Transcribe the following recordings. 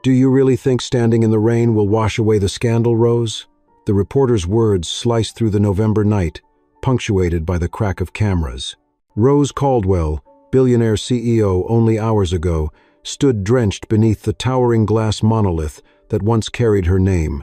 "Do you really think standing in the rain will wash away the scandal, Rose?" The reporter's words sliced through the November night, punctuated by the crack of cameras. Rose Caldwell, Billionaire CEO only hours ago, stood drenched beneath the towering glass monolith that once carried her name.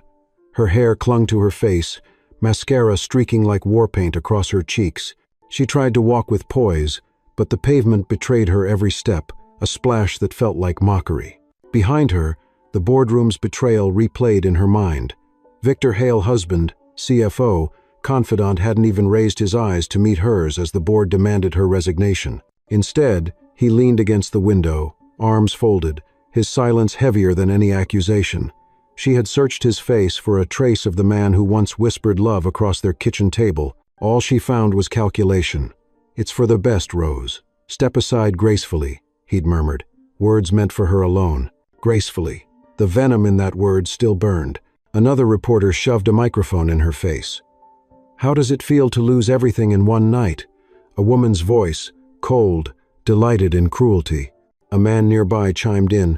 Her hair clung to her face, mascara streaking like war paint across her cheeks. She tried to walk with poise, but the pavement betrayed her every step, a splash that felt like mockery. Behind her, the boardroom's betrayal replayed in her mind. Victor Hale, husband, CFO, confidant, hadn't even raised his eyes to meet hers as the board demanded her resignation. Instead, he leaned against the window, arms folded, his silence heavier than any accusation. She had searched his face for a trace of the man who once whispered love across their kitchen table. All she found was calculation. "It's for the best, Rose. Step aside gracefully," he'd murmured, words meant for her alone. Gracefully. The venom in that word still burned. Another reporter shoved a microphone in her face. "How does it feel to lose everything in one night?" A woman's voice, cold, delighted in cruelty. A man nearby chimed in.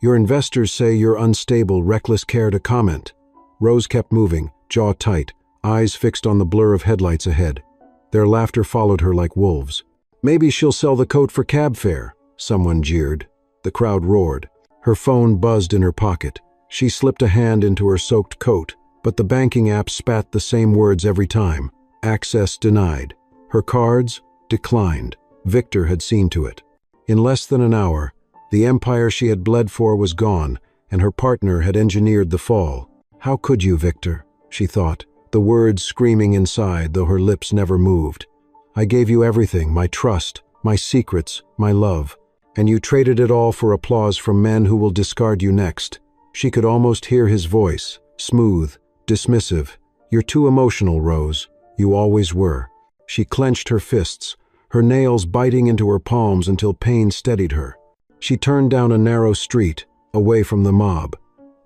"Your investors say you're unstable, reckless, care to comment." Rose kept moving, jaw tight, eyes fixed on the blur of headlights ahead. Their laughter followed her like wolves. "Maybe she'll sell the coat for cab fare," someone jeered. The crowd roared. Her phone buzzed in her pocket. She slipped a hand into her soaked coat, but the banking app spat the same words every time. Access denied. Her cards declined. Victor had seen to it. In less than an hour, the empire she had bled for was gone, and her partner had engineered the fall. "How could you, Victor?" she thought, the words screaming inside, though her lips never moved. "I gave you everything, my trust, my secrets, my love, and you traded it all for applause from men who will discard you next." She could almost hear his voice, smooth, dismissive. "You're too emotional, Rose. You always were." She clenched her fists, her nails biting into her palms until pain steadied her. She turned down a narrow street, away from the mob.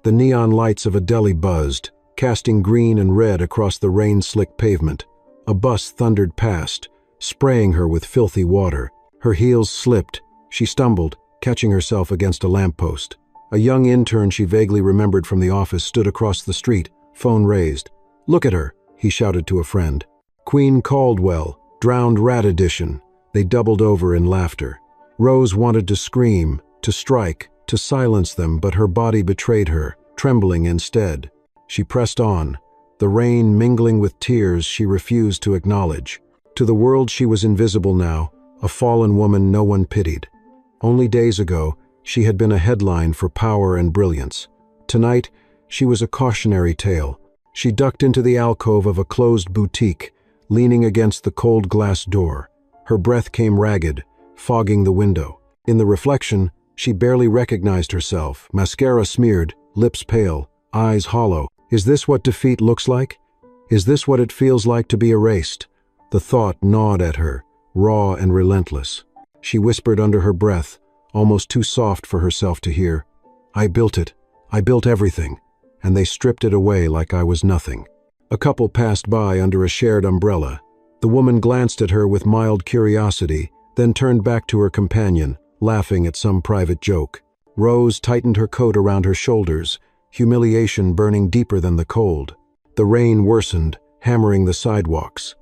The neon lights of a deli buzzed, casting green and red across the rain-slick pavement. A bus thundered past, spraying her with filthy water. Her heels slipped. She stumbled, catching herself against a lamppost. A young intern she vaguely remembered from the office stood across the street, phone raised. "Look at her," he shouted to a friend. "Queen Caldwell, drowned rat edition." They doubled over in laughter. Rose wanted to scream, to strike, to silence them, but her body betrayed her, trembling instead. She pressed on, the rain mingling with tears she refused to acknowledge. To the world she was invisible now, a fallen woman no one pitied. Only days ago, she had been a headline for power and brilliance. Tonight, she was a cautionary tale. She ducked into the alcove of a closed boutique, leaning against the cold glass door. Her breath came ragged, fogging the window. In the reflection, she barely recognized herself, mascara smeared, lips pale, eyes hollow. Is this what defeat looks like? Is this what it feels like to be erased? The thought gnawed at her, raw and relentless. She whispered under her breath, almost too soft for herself to hear, "I built it. I built everything. And they stripped it away like I was nothing." A couple passed by under a shared umbrella. The woman glanced at her with mild curiosity, then turned back to her companion, laughing at some private joke. Rose tightened her coat around her shoulders, humiliation burning deeper than the cold. The rain worsened, hammering the sidewalks.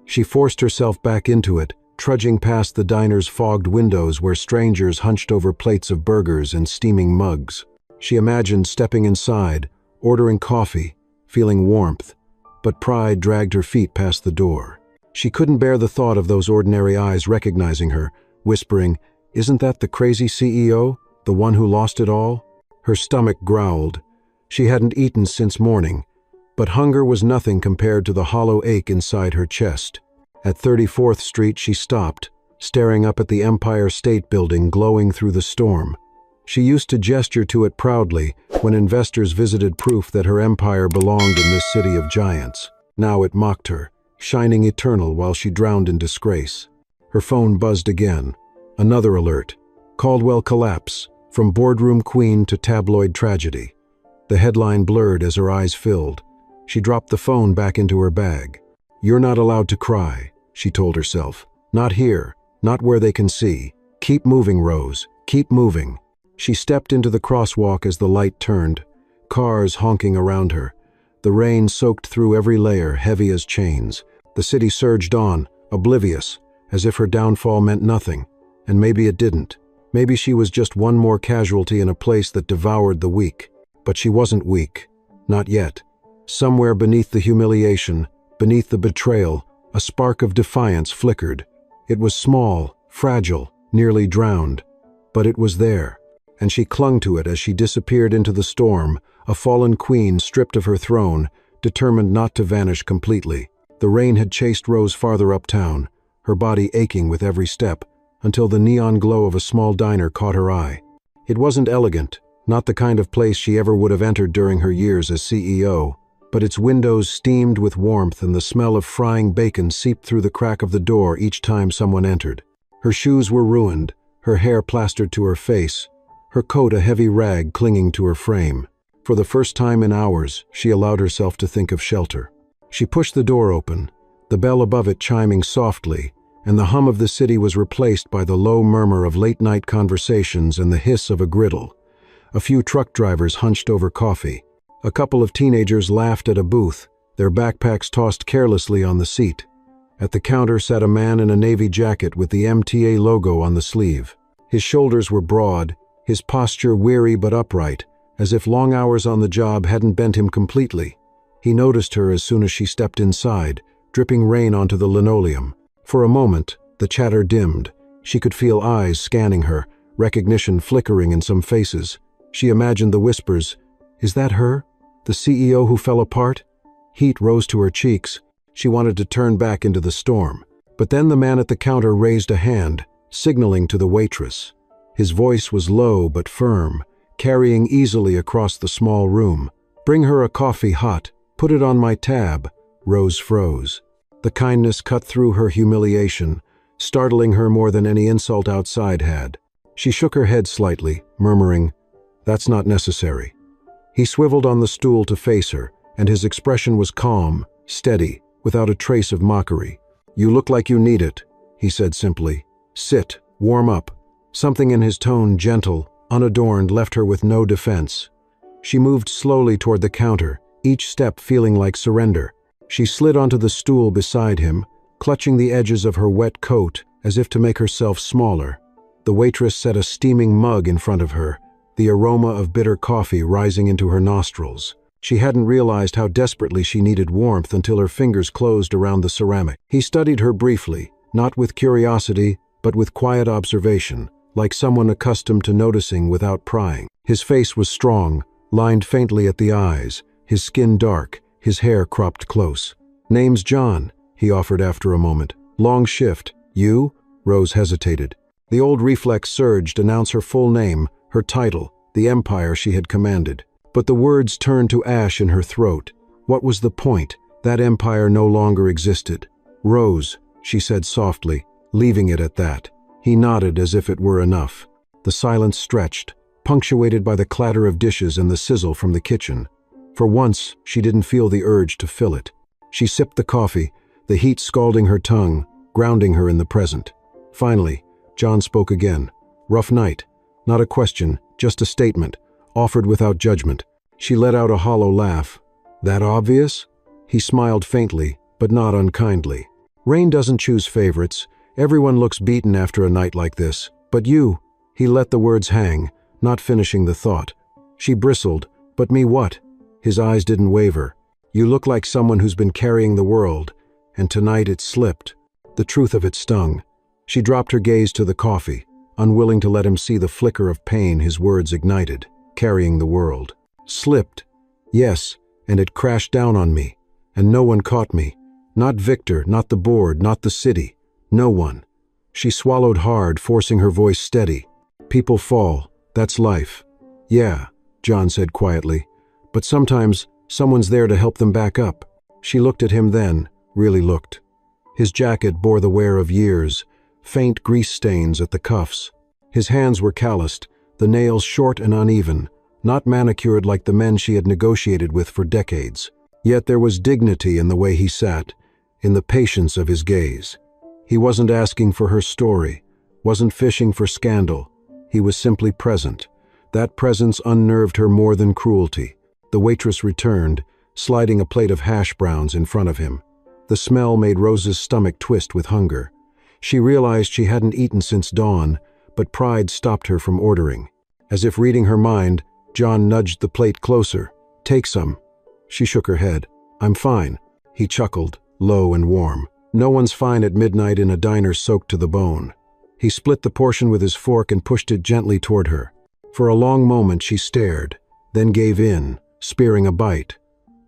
She forced herself back into it, trudging past the diner's fogged windows where strangers hunched over plates of burgers and steaming mugs. She imagined stepping inside, ordering coffee, feeling warmth, but pride dragged her feet past the door. She couldn't bear the thought of those ordinary eyes recognizing her, whispering, "Isn't that the crazy CEO, the one who lost it all?" Her stomach growled. She hadn't eaten since morning, but hunger was nothing compared to the hollow ache inside her chest. At 34th Street she stopped, staring up at the Empire State Building glowing through the storm. She used to gesture to it proudly when investors visited proof that her empire belonged in this city of giants. Now it mocked her, shining eternal while she drowned in disgrace. Her phone buzzed again. Another alert. Caldwell collapse, from boardroom queen to tabloid tragedy. The headline blurred as her eyes filled. She dropped the phone back into her bag. "You're not allowed to cry," she told herself. "Not here, not where they can see. Keep moving, Rose, keep moving." She stepped into the crosswalk as the light turned, cars honking around her. The rain soaked through every layer, heavy as chains. The city surged on, oblivious, as if her downfall meant nothing. And maybe it didn't. Maybe she was just one more casualty in a place that devoured the weak. But she wasn't weak. Not yet. Somewhere beneath the humiliation, beneath the betrayal, a spark of defiance flickered. It was small, fragile, nearly drowned. But it was there, and she clung to it as she disappeared into the storm, a fallen queen stripped of her throne, determined not to vanish completely. The rain had chased Rose farther uptown, her body aching with every step, until the neon glow of a small diner caught her eye. It wasn't elegant, not the kind of place she ever would have entered during her years as CEO, but its windows steamed with warmth and the smell of frying bacon seeped through the crack of the door each time someone entered. Her shoes were ruined, her hair plastered to her face, her coat a heavy rag clinging to her frame. For the first time in hours, she allowed herself to think of shelter. She pushed the door open, the bell above it chiming softly, and the hum of the city was replaced by the low murmur of late-night conversations and the hiss of a griddle. A few truck drivers hunched over coffee. A couple of teenagers laughed at a booth, their backpacks tossed carelessly on the seat. At the counter sat a man in a navy jacket with the MTA logo on the sleeve. His shoulders were broad, his posture weary but upright, as if long hours on the job hadn't bent him completely. He noticed her as soon as she stepped inside, dripping rain onto the linoleum. For a moment, the chatter dimmed. She could feel eyes scanning her, recognition flickering in some faces. She imagined the whispers. Is that her? The CEO who fell apart? Heat rose to her cheeks. She wanted to turn back into the storm. But then the man at the counter raised a hand, signaling to the waitress. His voice was low but firm, carrying easily across the small room. Bring her a coffee hot. Put it on my tab. Rose froze. The kindness cut through her humiliation, startling her more than any insult outside had. She shook her head slightly, murmuring, "That's not necessary." He swiveled on the stool to face her, and his expression was calm, steady, without a trace of mockery. "You look like you need it," he said simply. "Sit, warm up." Something in his tone, gentle, unadorned, left her with no defense. She moved slowly toward the counter, each step feeling like surrender. She slid onto the stool beside him, clutching the edges of her wet coat as if to make herself smaller. The waitress set a steaming mug in front of her, the aroma of bitter coffee rising into her nostrils. She hadn't realized how desperately she needed warmth until her fingers closed around the ceramic. He studied her briefly, not with curiosity, but with quiet observation, like someone accustomed to noticing without prying. His face was strong, lined faintly at the eyes, his skin dark, his hair cropped close. "Name's John," he offered after a moment. "Long shift. You?" Rose hesitated. The old reflex surged to announce her full name, her title, the empire she had commanded. But the words turned to ash in her throat. What was the point? That empire no longer existed. "Rose," she said softly, leaving it at that. He nodded as if it were enough. The silence stretched, punctuated by the clatter of dishes and the sizzle from the kitchen. For once, she didn't feel the urge to fill it. She sipped the coffee, the heat scalding her tongue, grounding her in the present. Finally, John spoke again. "Rough night." Not a question, just a statement, offered without judgment. She let out a hollow laugh. "That obvious?" He smiled faintly, but not unkindly. "Rain doesn't choose favorites. Everyone looks beaten after a night like this. But you—" He let the words hang, not finishing the thought. She bristled. "But me what?" His eyes didn't waver. "You look like someone who's been carrying the world, and tonight it slipped." The truth of it stung. She dropped her gaze to the coffee, unwilling to let him see the flicker of pain his words ignited. Carrying the world. Slipped. Yes, and it crashed down on me. And no one caught me. Not Victor, not the board, not the city. No one. She swallowed hard, forcing her voice steady. "People fall. That's life." "Yeah," John said quietly. "But sometimes someone's there to help them back up." She looked at him then, really looked. His jacket bore the wear of years, faint grease stains at the cuffs. His hands were calloused, the nails short and uneven, not manicured like the men she had negotiated with for decades. Yet there was dignity in the way he sat, in the patience of his gaze. He wasn't asking for her story, wasn't fishing for scandal. He was simply present, That presence unnerved her more than cruelty. The waitress returned, sliding a plate of hash browns in front of him. The smell made Rose's stomach twist with hunger. She realized she hadn't eaten since dawn, but pride stopped her from ordering. As if reading her mind, John nudged the plate closer. "Take some." She shook her head. "I'm fine." He chuckled, low and warm. No one's fine at midnight in a diner soaked to the bone. He split the portion with his fork and pushed it gently toward her. For a long moment she stared, then gave in, spearing a bite.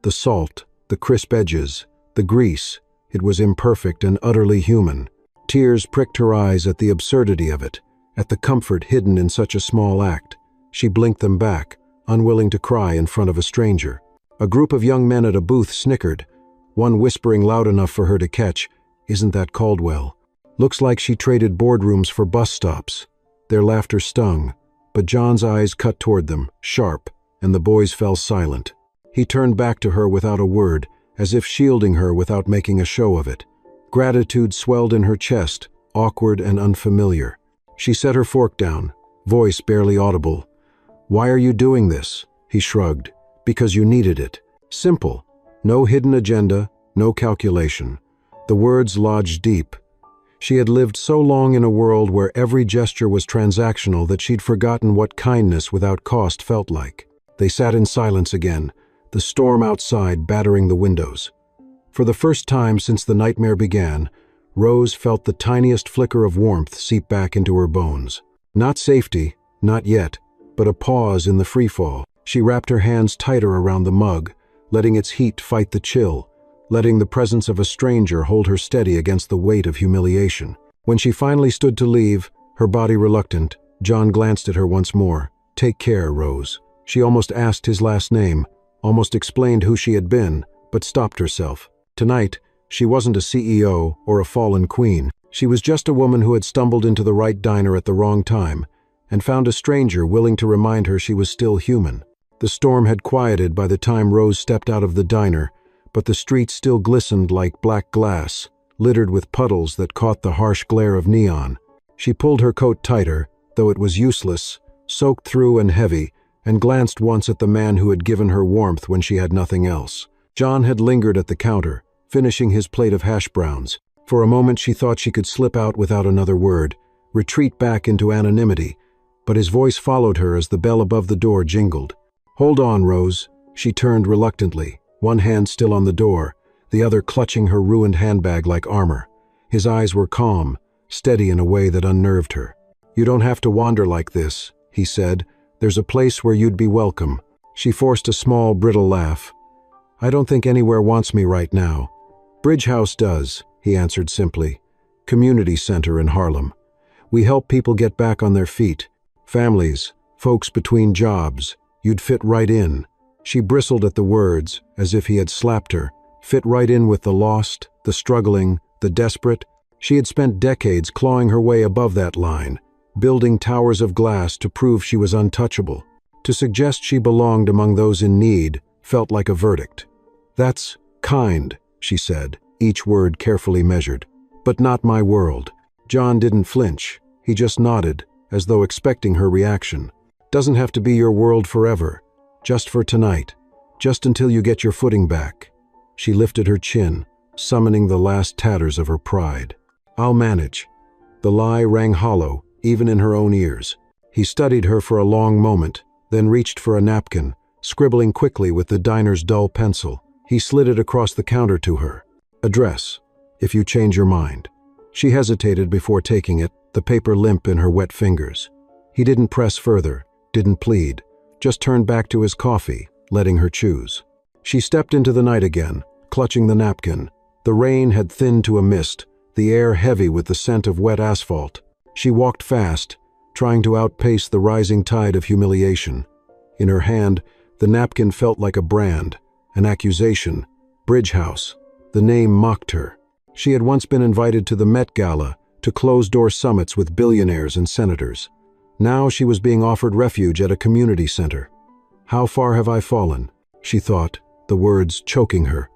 The salt, the crisp edges, the grease, it was imperfect and utterly human. Tears pricked her eyes at the absurdity of it, at the comfort hidden in such a small act. She blinked them back, unwilling to cry in front of a stranger. A group of young men at a booth snickered, one whispering loud enough for her to catch, "Isn't that Caldwell?" Looks like she traded boardrooms for bus stops. Their laughter stung, but John's eyes cut toward them, sharp, and the boys fell silent. He turned back to her without a word, as if shielding her without making a show of it. Gratitude swelled in her chest, awkward and unfamiliar. She set her fork down, voice barely audible. "Why are you doing this?" He shrugged. "Because you needed it. Simple. No hidden agenda, no calculation." The words lodged deep. She had lived so long in a world where every gesture was transactional that she'd forgotten what kindness without cost felt like. They sat in silence again, the storm outside battering the windows. For the first time since the nightmare began, Rose felt the tiniest flicker of warmth seep back into her bones. Not safety, not yet, but a pause in the freefall. She wrapped her hands tighter around the mug, letting its heat fight the chill, letting the presence of a stranger hold her steady against the weight of humiliation. When she finally stood to leave, her body reluctant, John glanced at her once more. "Take care, Rose." She almost asked his last name, almost explained who she had been, but stopped herself. Tonight, she wasn't a CEO or a fallen queen. She was just a woman who had stumbled into the right diner at the wrong time and found a stranger willing to remind her she was still human. The storm had quieted by the time Rose stepped out of the diner, but the streets still glistened like black glass, littered with puddles that caught the harsh glare of neon. She pulled her coat tighter, though it was useless, soaked through and heavy, and glanced once at the man who had given her warmth when she had nothing else. John had lingered at the counter, finishing his plate of hash browns. For a moment she thought she could slip out without another word, retreat back into anonymity, but his voice followed her as the bell above the door jingled. "Hold on, Rose." She turned reluctantly, one hand still on the door, the other clutching her ruined handbag like armor. His eyes were calm, steady in a way that unnerved her. "You don't have to wander like this," he said. "There's a place where you'd be welcome." She forced a small, brittle laugh. "I don't think anywhere wants me right now." "Bridge House does," he answered simply. "Community center in Harlem. We help people get back on their feet. Families, folks between jobs. You'd fit right in." She bristled at the words, as if he had slapped her. Fit right in with the lost, the struggling, the desperate. She had spent decades clawing her way above that line, building towers of glass to prove she was untouchable. To suggest she belonged among those in need felt like a verdict. "That's kind," she said, each word carefully measured. "But not my world." John didn't flinch. He just nodded, as though expecting her reaction. "Doesn't have to be your world forever. Just for tonight. Just until you get your footing back." She lifted her chin, summoning the last tatters of her pride. "I'll manage." The lie rang hollow, even in her own ears. He studied her for a long moment, then reached for a napkin, scribbling quickly with the diner's dull pencil. He slid it across the counter to her. "Address, if you change your mind." She hesitated before taking it, the paper limp in her wet fingers. He didn't press further, didn't plead, just turned back to his coffee, letting her choose. She stepped into the night again, clutching the napkin. The rain had thinned to a mist, the air heavy with the scent of wet asphalt. She walked fast, trying to outpace the rising tide of humiliation. In her hand, the napkin felt like a brand, an accusation. Bridge House. The name mocked her. She had once been invited to the Met Gala, to closed-door summits with billionaires and senators. Now she was being offered refuge at a community center. "How far have I fallen?" she thought, the words choking her.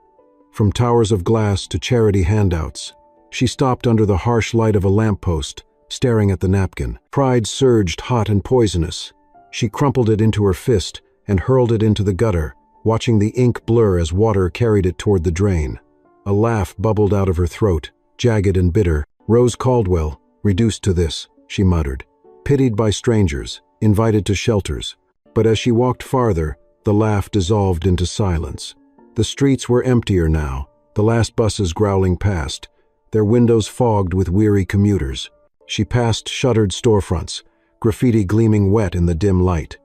From towers of glass to charity handouts. She stopped under the harsh light of a lamppost, staring at the napkin. Pride surged hot and poisonous. She crumpled it into her fist and hurled it into the gutter, watching the ink blur as water carried it toward the drain. A laugh bubbled out of her throat, jagged and bitter. Rose Caldwell, reduced to this, she muttered. Pitied by strangers, invited to shelters. But as she walked farther, the laugh dissolved into silence. The streets were emptier now, the last buses growling past, their windows fogged with weary commuters. She passed shuttered storefronts, graffiti gleaming wet in the dim light.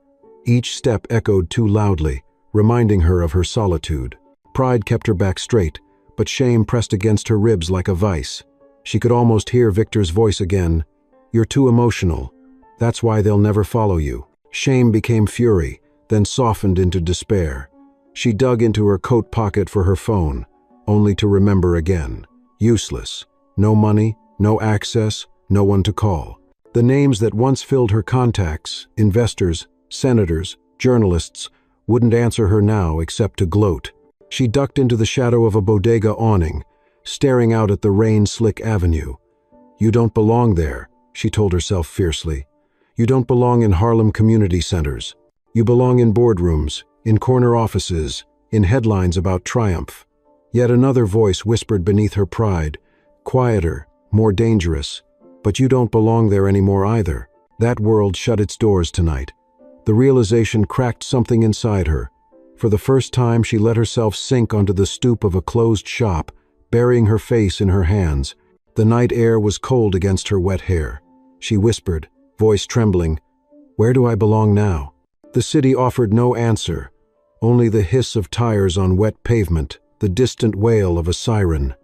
Each step echoed too loudly, reminding her of her solitude. Pride kept her back straight, but shame pressed against her ribs like a vice. She could almost hear Victor's voice again. You're too emotional. That's why they'll never follow you. Shame became fury, then softened into despair. She dug into her coat pocket for her phone, only to remember again. Useless. No money, no access, no one to call. The names that once filled her contacts, investors, senators, journalists, wouldn't answer her now except to gloat. She ducked into the shadow of a bodega awning, staring out at the rain-slick avenue. You don't belong there, she told herself fiercely. You don't belong in Harlem community centers. You belong in boardrooms, in corner offices, in headlines about triumph. Yet another voice whispered beneath her pride, quieter, more dangerous. But you don't belong there anymore either. That world shut its doors tonight. The realization cracked something inside her. For the first time, she let herself sink onto the stoop of a closed shop, burying her face in her hands. The night air was cold against her wet hair. She whispered, voice trembling, "Where do I belong now?" The city offered no answer, only the hiss of tires on wet pavement, the distant wail of a siren.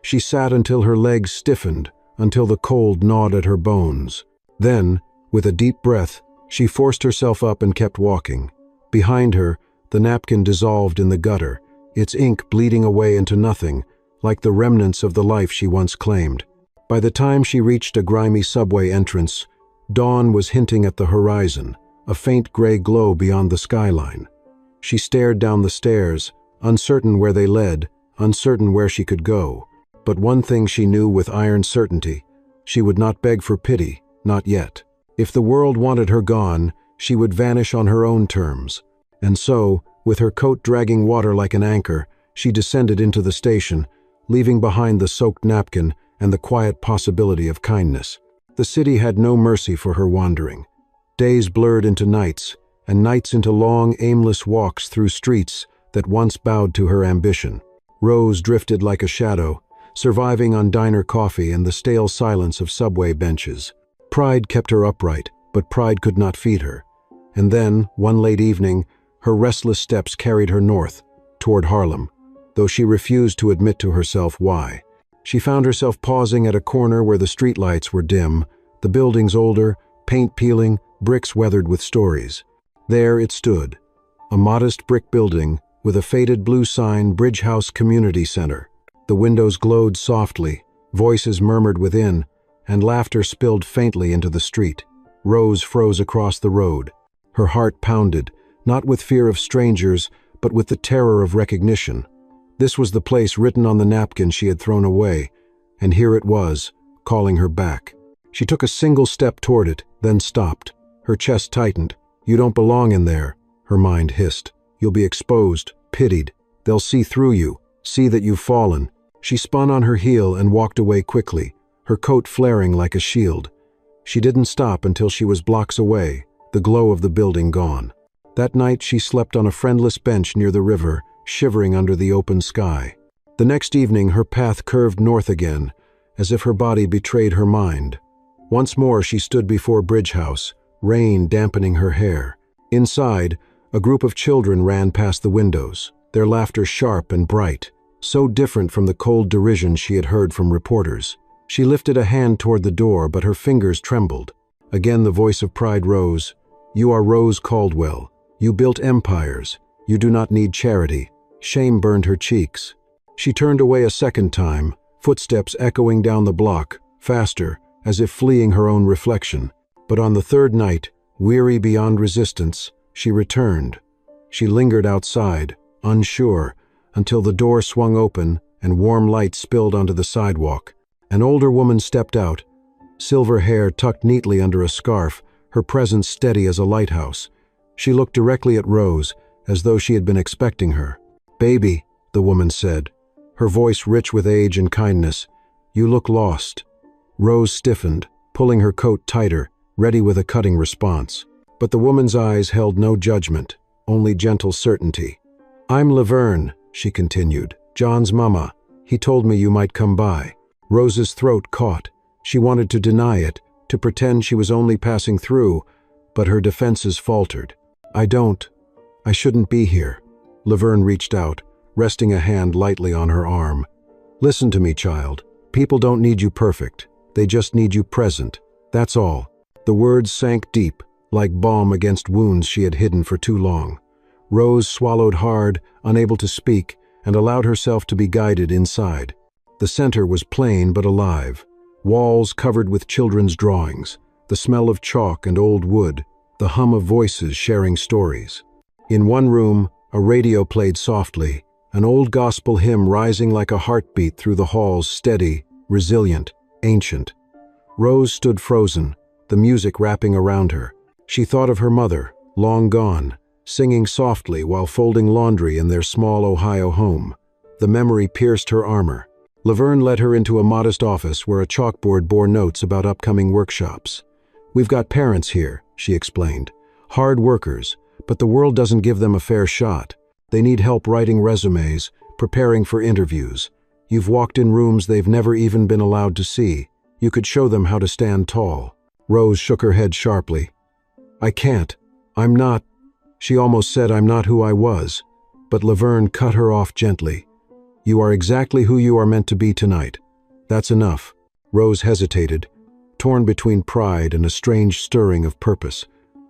She sat until her legs stiffened, until the cold gnawed at her bones. Then, with a deep breath, she forced herself up and kept walking. Behind her, the napkin dissolved in the gutter, its ink bleeding away into nothing, like the remnants of the life she once claimed. By the time she reached a grimy subway entrance, dawn was hinting at the horizon, a faint gray glow beyond the skyline. She stared down the stairs, uncertain where they led, uncertain where she could go. But one thing she knew with iron certainty: she would not beg for pity, not yet. If the world wanted her gone, she would vanish on her own terms. And so, with her coat dragging water like an anchor, she descended into the station, leaving behind the soaked napkin and the quiet possibility of kindness. The city had no mercy for her wandering. Days blurred into nights, and nights into long, aimless walks through streets that once bowed to her ambition. Rose drifted like a shadow, surviving on diner coffee and the stale silence of subway benches. Pride kept her upright, but pride could not feed her. And then, one late evening, her restless steps carried her north, toward Harlem, though she refused to admit to herself why. She found herself pausing at a corner where the streetlights were dim, the buildings older, paint peeling, bricks weathered with stories. There it stood, a modest brick building with a faded blue sign, Bridge House Community Center. The windows glowed softly, voices murmured within, and laughter spilled faintly into the street. Rose froze across the road. Her heart pounded, not with fear of strangers, but with the terror of recognition. This was the place written on the napkin she had thrown away, and here it was, calling her back. She took a single step toward it, then stopped. Her chest tightened. You don't belong in there, her mind hissed. You'll be exposed, pitied. They'll see through you, see that you've fallen. She spun on her heel and walked away quickly, her coat flaring like a shield. She didn't stop until she was blocks away, the glow of the building gone. That night she slept on a friendless bench near the river, shivering under the open sky. The next evening her path curved north again, as if her body betrayed her mind. Once more she stood before Bridge House, rain dampening her hair. Inside, a group of children ran past the windows, their laughter sharp and bright, so different from the cold derision she had heard from reporters. She lifted a hand toward the door, but her fingers trembled. Again the voice of pride rose. You are Rose Caldwell. You built empires. You do not need charity. Shame burned her cheeks. She turned away a second time, footsteps echoing down the block, faster, as if fleeing her own reflection. But on the third night, weary beyond resistance, she returned. She lingered outside, unsure, until the door swung open and warm light spilled onto the sidewalk. An older woman stepped out, silver hair tucked neatly under a scarf, her presence steady as a lighthouse. She looked directly at Rose, as though she had been expecting her. "Baby," the woman said, her voice rich with age and kindness, "you look lost." Rose stiffened, pulling her coat tighter, ready with a cutting response. But the woman's eyes held no judgment, only gentle certainty. "I'm Laverne," she continued, "John's mama. He told me you might come by." Rose's throat caught. She wanted to deny it, to pretend she was only passing through, but her defenses faltered. I shouldn't be here." Laverne reached out, resting a hand lightly on her arm. "Listen to me, child. People don't need you perfect. They just need you present. That's all." The words sank deep, like balm against wounds she had hidden for too long. Rose swallowed hard, unable to speak, and allowed herself to be guided inside. The center was plain but alive. Walls covered with children's drawings, the smell of chalk and old wood, the hum of voices sharing stories. In one room, a radio played softly, an old gospel hymn rising like a heartbeat through the halls, steady, resilient, ancient. Rose stood frozen, the music wrapping around her. She thought of her mother, long gone, singing softly while folding laundry in their small Ohio home. The memory pierced her armor. Laverne led her into a modest office where a chalkboard bore notes about upcoming workshops. "We've got parents here," she explained. "Hard workers, but the world doesn't give them a fair shot. They need help writing resumes, preparing for interviews. You've walked in rooms they've never even been allowed to see. You could show them how to stand tall." Rose shook her head sharply. "I can't. I'm not." She almost said, "I'm not who I was." But Laverne cut her off gently. "You are exactly who you are meant to be tonight. That's enough." Rose hesitated, torn between pride and a strange stirring of purpose.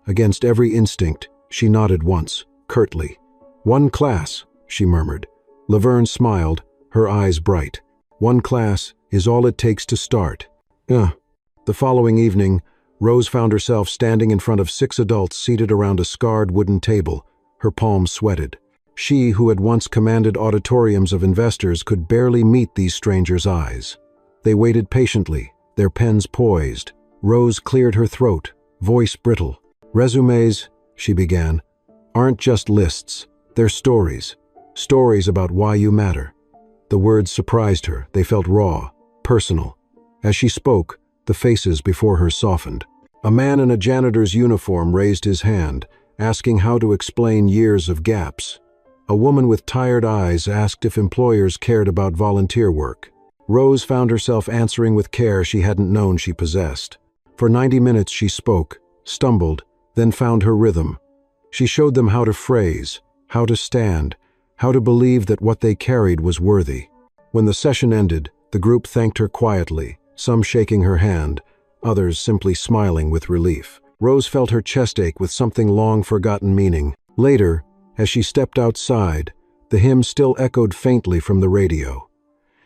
Against every instinct, she nodded once, curtly. "One class," she murmured. Laverne smiled, her eyes bright. "One class is all it takes to start." The following evening, Rose found herself standing in front of 6 adults seated around a scarred wooden table. Her palms sweated. She, who had once commanded auditoriums of investors, could barely meet these strangers' eyes. They waited patiently, their pens poised. Rose cleared her throat, voice brittle. "Resumes," she began, "aren't just lists. They're stories. Stories about why you matter." The words surprised her. They felt raw, personal. As she spoke, the faces before her softened. A man in a janitor's uniform raised his hand, asking how to explain years of gaps. A woman with tired eyes asked if employers cared about volunteer work. Rose found herself answering with care she hadn't known she possessed. For 90 minutes she spoke, stumbled, then found her rhythm. She showed them how to phrase, how to stand, how to believe that what they carried was worthy. When the session ended, the group thanked her quietly, some shaking her hand, others simply smiling with relief. Rose felt her chest ache with something long-forgotten meaning. Later, as she stepped outside, the hymn still echoed faintly from the radio.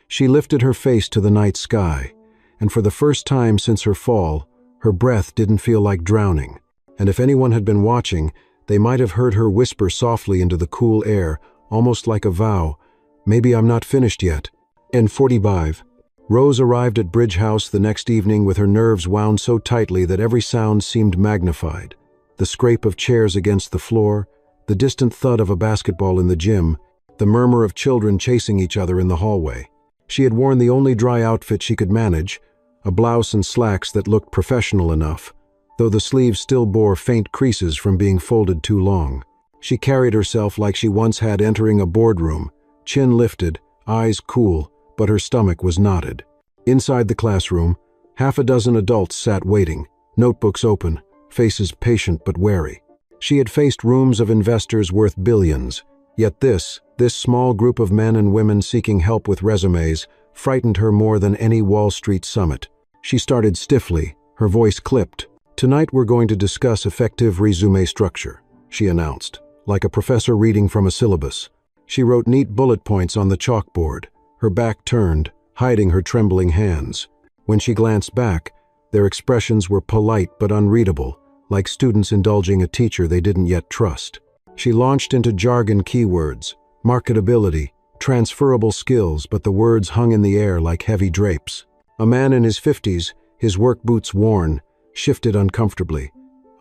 She lifted her face to the night sky, and for the first time since her fall, her breath didn't feel like drowning. And if anyone had been watching, they might have heard her whisper softly into the cool air, almost like a vow, "Maybe I'm not finished yet." End 45. Rose arrived at Bridge House the next evening with her nerves wound so tightly that every sound seemed magnified. The scrape of chairs against the floor, the distant thud of a basketball in the gym, the murmur of children chasing each other in the hallway. She had worn the only dry outfit she could manage, a blouse and slacks that looked professional enough, though the sleeves still bore faint creases from being folded too long. She carried herself like she once had entering a boardroom, chin lifted, eyes cool, but her stomach was knotted. Inside the classroom, 6 adults sat waiting, notebooks open, faces patient but wary. She had faced rooms of investors worth billions, yet this small group of men and women seeking help with resumes frightened her more than any Wall Street summit. She started stiffly, her voice clipped. "Tonight we're going to discuss effective resume structure," she announced, like a professor reading from a syllabus. She wrote neat bullet points on the chalkboard, her back turned, hiding her trembling hands. When she glanced back, their expressions were polite but unreadable, like students indulging a teacher they didn't yet trust. She launched into jargon keywords, marketability, transferable skills, but the words hung in the air like heavy drapes. A man in his 50s, his work boots worn, shifted uncomfortably.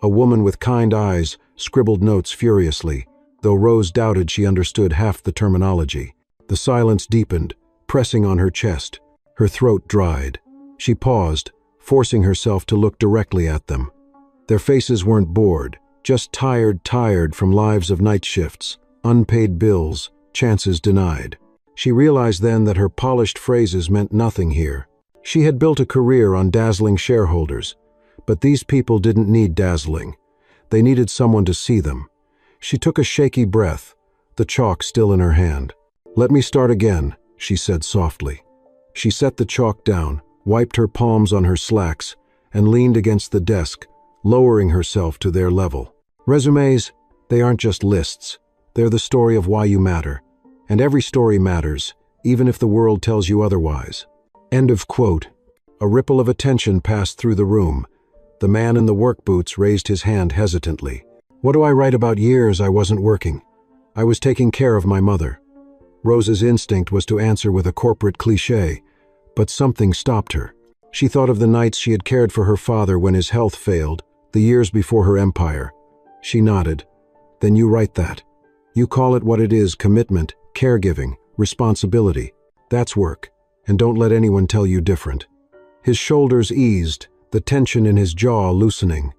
A woman with kind eyes scribbled notes furiously, though Rose doubted she understood half the terminology. The silence deepened, pressing on her chest. Her throat dried. She paused, forcing herself to look directly at them. Their faces weren't bored, just tired from lives of night shifts, unpaid bills, chances denied. She realized then that her polished phrases meant nothing here. She had built a career on dazzling shareholders, but these people didn't need dazzling. They needed someone to see them. She took a shaky breath, the chalk still in her hand. "Let me start again," she said softly. She set the chalk down, wiped her palms on her slacks, and leaned against the desk, lowering herself to their level. "Resumes, they aren't just lists. They're the story of why you matter. And every story matters, even if the world tells you otherwise." End of quote. A ripple of attention passed through the room. The man in the work boots raised his hand hesitantly. "What do I write about years I wasn't working? I was taking care of my mother." Rose's instinct was to answer with a corporate cliché, but something stopped her. She thought of the nights she had cared for her father when his health failed, the years before her empire. She nodded. "Then you write that. You call it what it is: commitment, caregiving, responsibility. That's work, and don't let anyone tell you different." His shoulders eased, the tension in his jaw loosening.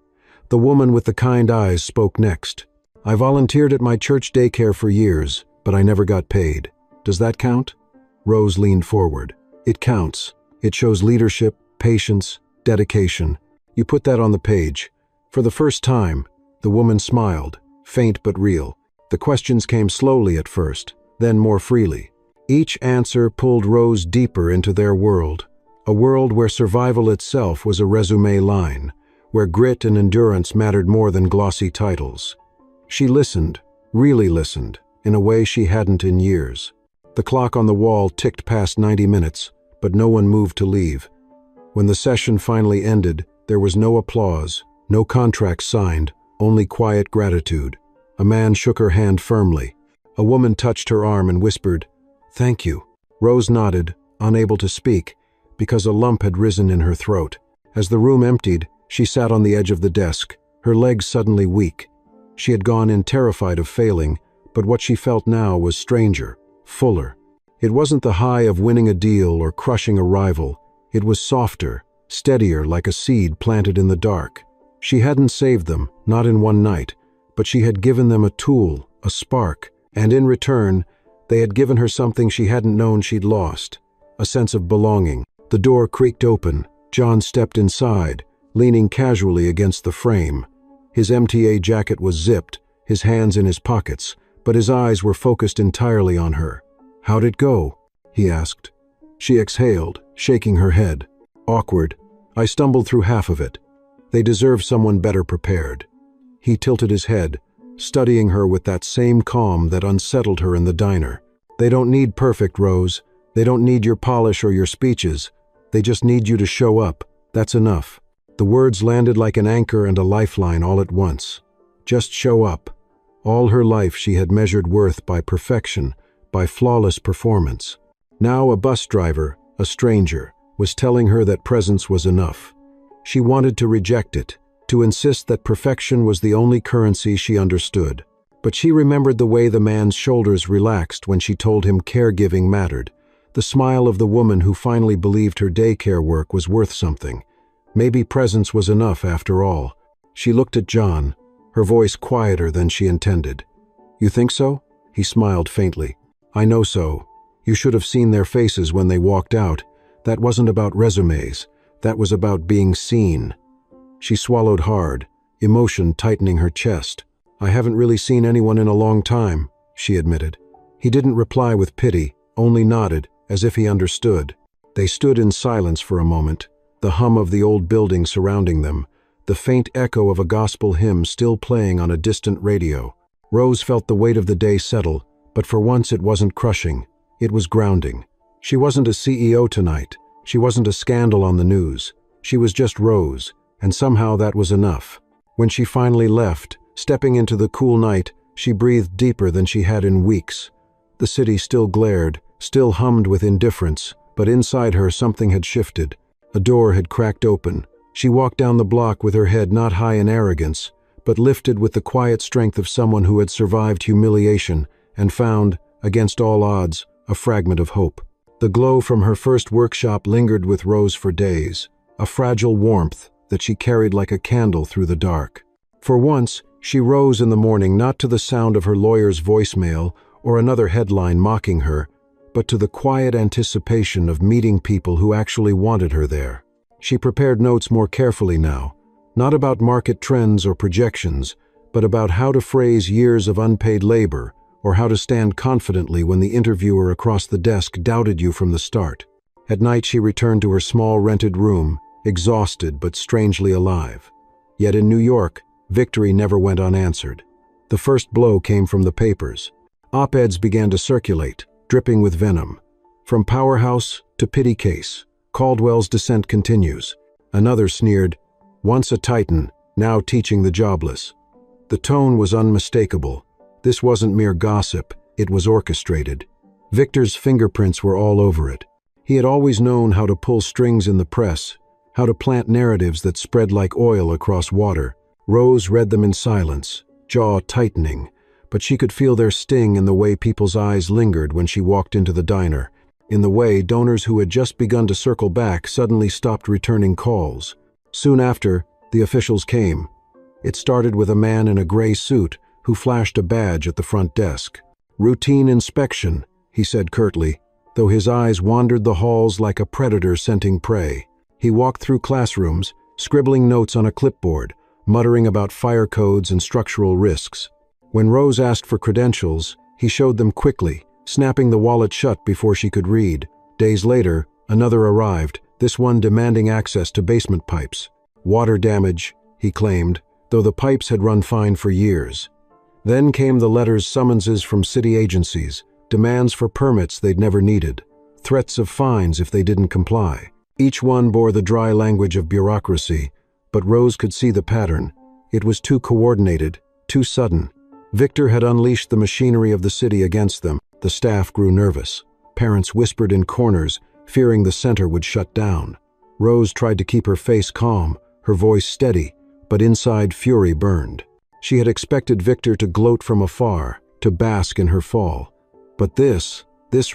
The woman with the kind eyes spoke next. "I volunteered at my church daycare for years, but I never got paid. Does that count?" Rose leaned forward. "It counts. It shows leadership, patience, dedication. You put that on the page." For the first time, the woman smiled, faint but real. The questions came slowly at first, then more freely. Each answer pulled Rose deeper into their world, a world where survival itself was a resume line, where grit and endurance mattered more than glossy titles. She listened, really listened, in a way she hadn't in years. The clock on the wall ticked past 90 minutes, but no one moved to leave. When the session finally ended, there was no applause, no contracts signed, only quiet gratitude. A man shook her hand firmly. A woman touched her arm and whispered, "Thank you." Rose nodded, unable to speak, because a lump had risen in her throat. As the room emptied, she sat on the edge of the desk, her legs suddenly weak. She had gone in terrified of failing, but what she felt now was stranger, fuller. It wasn't the high of winning a deal or crushing a rival. It was softer, steadier, like a seed planted in the dark. She hadn't saved them, not in one night, but she had given them a tool, a spark, and in return, they had given her something she hadn't known she'd lost, a sense of belonging. The door creaked open. John stepped inside, leaning casually against the frame. His MTA jacket was zipped, his hands in his pockets, but his eyes were focused entirely on her. "How'd it go?" he asked. She exhaled, shaking her head. "Awkward. I stumbled through half of it. They deserve someone better prepared." He tilted his head, studying her with that same calm that unsettled her in the diner. "They don't need perfect, Rose. They don't need your polish or your speeches. They just need you to show up. That's enough." The words landed like an anchor and a lifeline all at once. Just show up. All her life she had measured worth by perfection, by flawless performance. Now a bus driver, a stranger, was telling her that presence was enough. She wanted to reject it, to insist that perfection was the only currency she understood. But she remembered the way the man's shoulders relaxed when she told him caregiving mattered, the smile of the woman who finally believed her daycare work was worth something. Maybe presence was enough after all. She looked at John, her voice quieter than she intended. "You think so?" He smiled faintly. "I know so. You should have seen their faces when they walked out. That wasn't about resumes. That was about being seen." She swallowed hard, emotion tightening her chest. "I haven't really seen anyone in a long time," she admitted. He didn't reply with pity, only nodded, as if he understood. They stood in silence for a moment, the hum of the old building surrounding them, the faint echo of a gospel hymn still playing on a distant radio. Rose felt the weight of the day settle, but for once it wasn't crushing. It was grounding. She wasn't a CEO tonight. She wasn't a scandal on the news. She was just Rose, and somehow that was enough. When she finally left, stepping into the cool night, she breathed deeper than she had in weeks. The city still glared, still hummed with indifference, but inside her something had shifted. A door had cracked open. She walked down the block with her head not high in arrogance, but lifted with the quiet strength of someone who had survived humiliation and found, against all odds, a fragment of hope. The glow from her first workshop lingered with Rose for days, a fragile warmth that she carried like a candle through the dark. For once, she rose in the morning not to the sound of her lawyer's voicemail or another headline mocking her, but to the quiet anticipation of meeting people who actually wanted her there. She prepared notes more carefully now, not about market trends or projections, but about how to phrase years of unpaid labor, or how to stand confidently when the interviewer across the desk doubted you from the start. At night she returned to her small rented room, exhausted but strangely alive. Yet in New York, victory never went unanswered. The first blow came from the papers. Op-eds began to circulate, dripping with venom. From powerhouse to pity case, Caldwell's descent continues. Another sneered, "Once a titan, now teaching the jobless." The tone was unmistakable. This wasn't mere gossip, it was orchestrated. Victor's fingerprints were all over it. He had always known how to pull strings in the press, how to plant narratives that spread like oil across water. Rose read them in silence, jaw tightening, but she could feel their sting in the way people's eyes lingered when she walked into the diner, in the way donors who had just begun to circle back suddenly stopped returning calls. Soon after, the officials came. It started with a man in a gray suit who flashed a badge at the front desk. "Routine inspection," he said curtly, though his eyes wandered the halls like a predator scenting prey. He walked through classrooms, scribbling notes on a clipboard, muttering about fire codes and structural risks. When Rose asked for credentials, he showed them quickly, snapping the wallet shut before she could read. Days later, another arrived, this one demanding access to basement pipes. Water damage, he claimed, though the pipes had run fine for years. Then came the letters, summonses from city agencies, demands for permits they'd never needed, threats of fines if they didn't comply. Each one bore the dry language of bureaucracy, but Rose could see the pattern. It was too coordinated, too sudden. Victor had unleashed the machinery of the city against them. The staff grew nervous. Parents whispered in corners, fearing the center would shut down. Rose tried to keep her face calm, her voice steady, but inside fury burned. She had expected Victor to gloat from afar, to bask in her fall. But this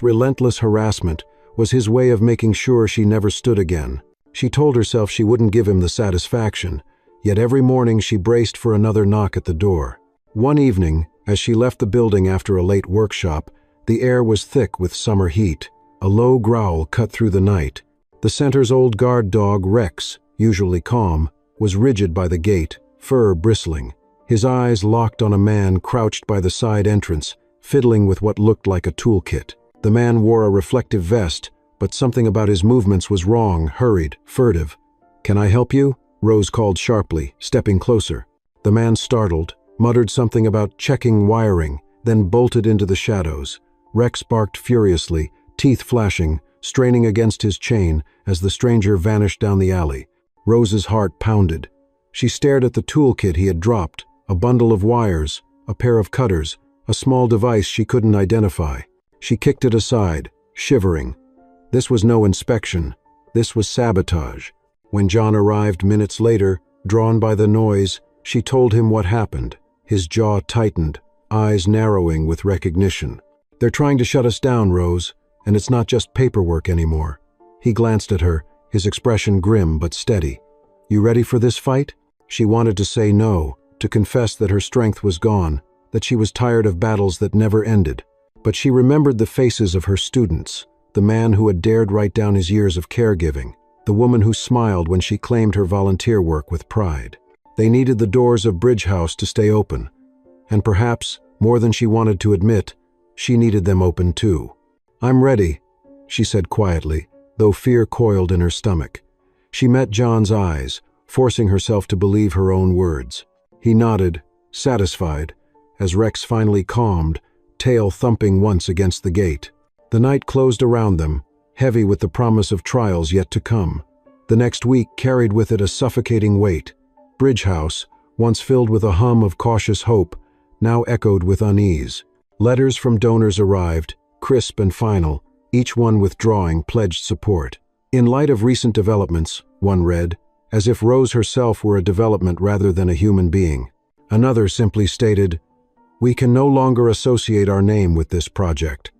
relentless harassment, was his way of making sure she never stood again. She told herself she wouldn't give him the satisfaction, yet every morning she braced for another knock at the door. One evening, as she left the building after a late workshop, the air was thick with summer heat. A low growl cut through the night. The center's old guard dog, Rex, usually calm, was rigid by the gate, fur bristling. His eyes locked on a man crouched by the side entrance, fiddling with what looked like a toolkit. The man wore a reflective vest, but something about his movements was wrong, hurried, furtive. "Can I help you?" Rose called sharply, stepping closer. The man startled, muttered something about checking wiring, then bolted into the shadows. Rex barked furiously, teeth flashing, straining against his chain as the stranger vanished down the alley. Rose's heart pounded. She stared at the toolkit he had dropped, a bundle of wires, a pair of cutters, a small device she couldn't identify. She kicked it aside, shivering. This was no inspection. This was sabotage. When John arrived minutes later, drawn by the noise, she told him what happened. His jaw tightened, eyes narrowing with recognition. "They're trying to shut us down, Rose, and it's not just paperwork anymore." He glanced at her, his expression grim but steady. "You ready for this fight?" She wanted to say no, to confess that her strength was gone, that she was tired of battles that never ended. But she remembered the faces of her students, the man who had dared write down his years of caregiving, the woman who smiled when she claimed her volunteer work with pride. They needed the doors of Bridge House to stay open. And perhaps, more than she wanted to admit, she needed them open too. "I'm ready," she said quietly, though fear coiled in her stomach. She met John's eyes, forcing herself to believe her own words. He nodded, satisfied, as Rex finally calmed, tail thumping once against the gate. The night closed around them, heavy with the promise of trials yet to come. The next week carried with it a suffocating weight. Bridge House, once filled with a hum of cautious hope, now echoed with unease. Letters from donors arrived, crisp and final, each one withdrawing pledged support. "In light of recent developments," one read, as if Rose herself were a development rather than a human being. Another simply stated, "We can no longer associate our name with this project."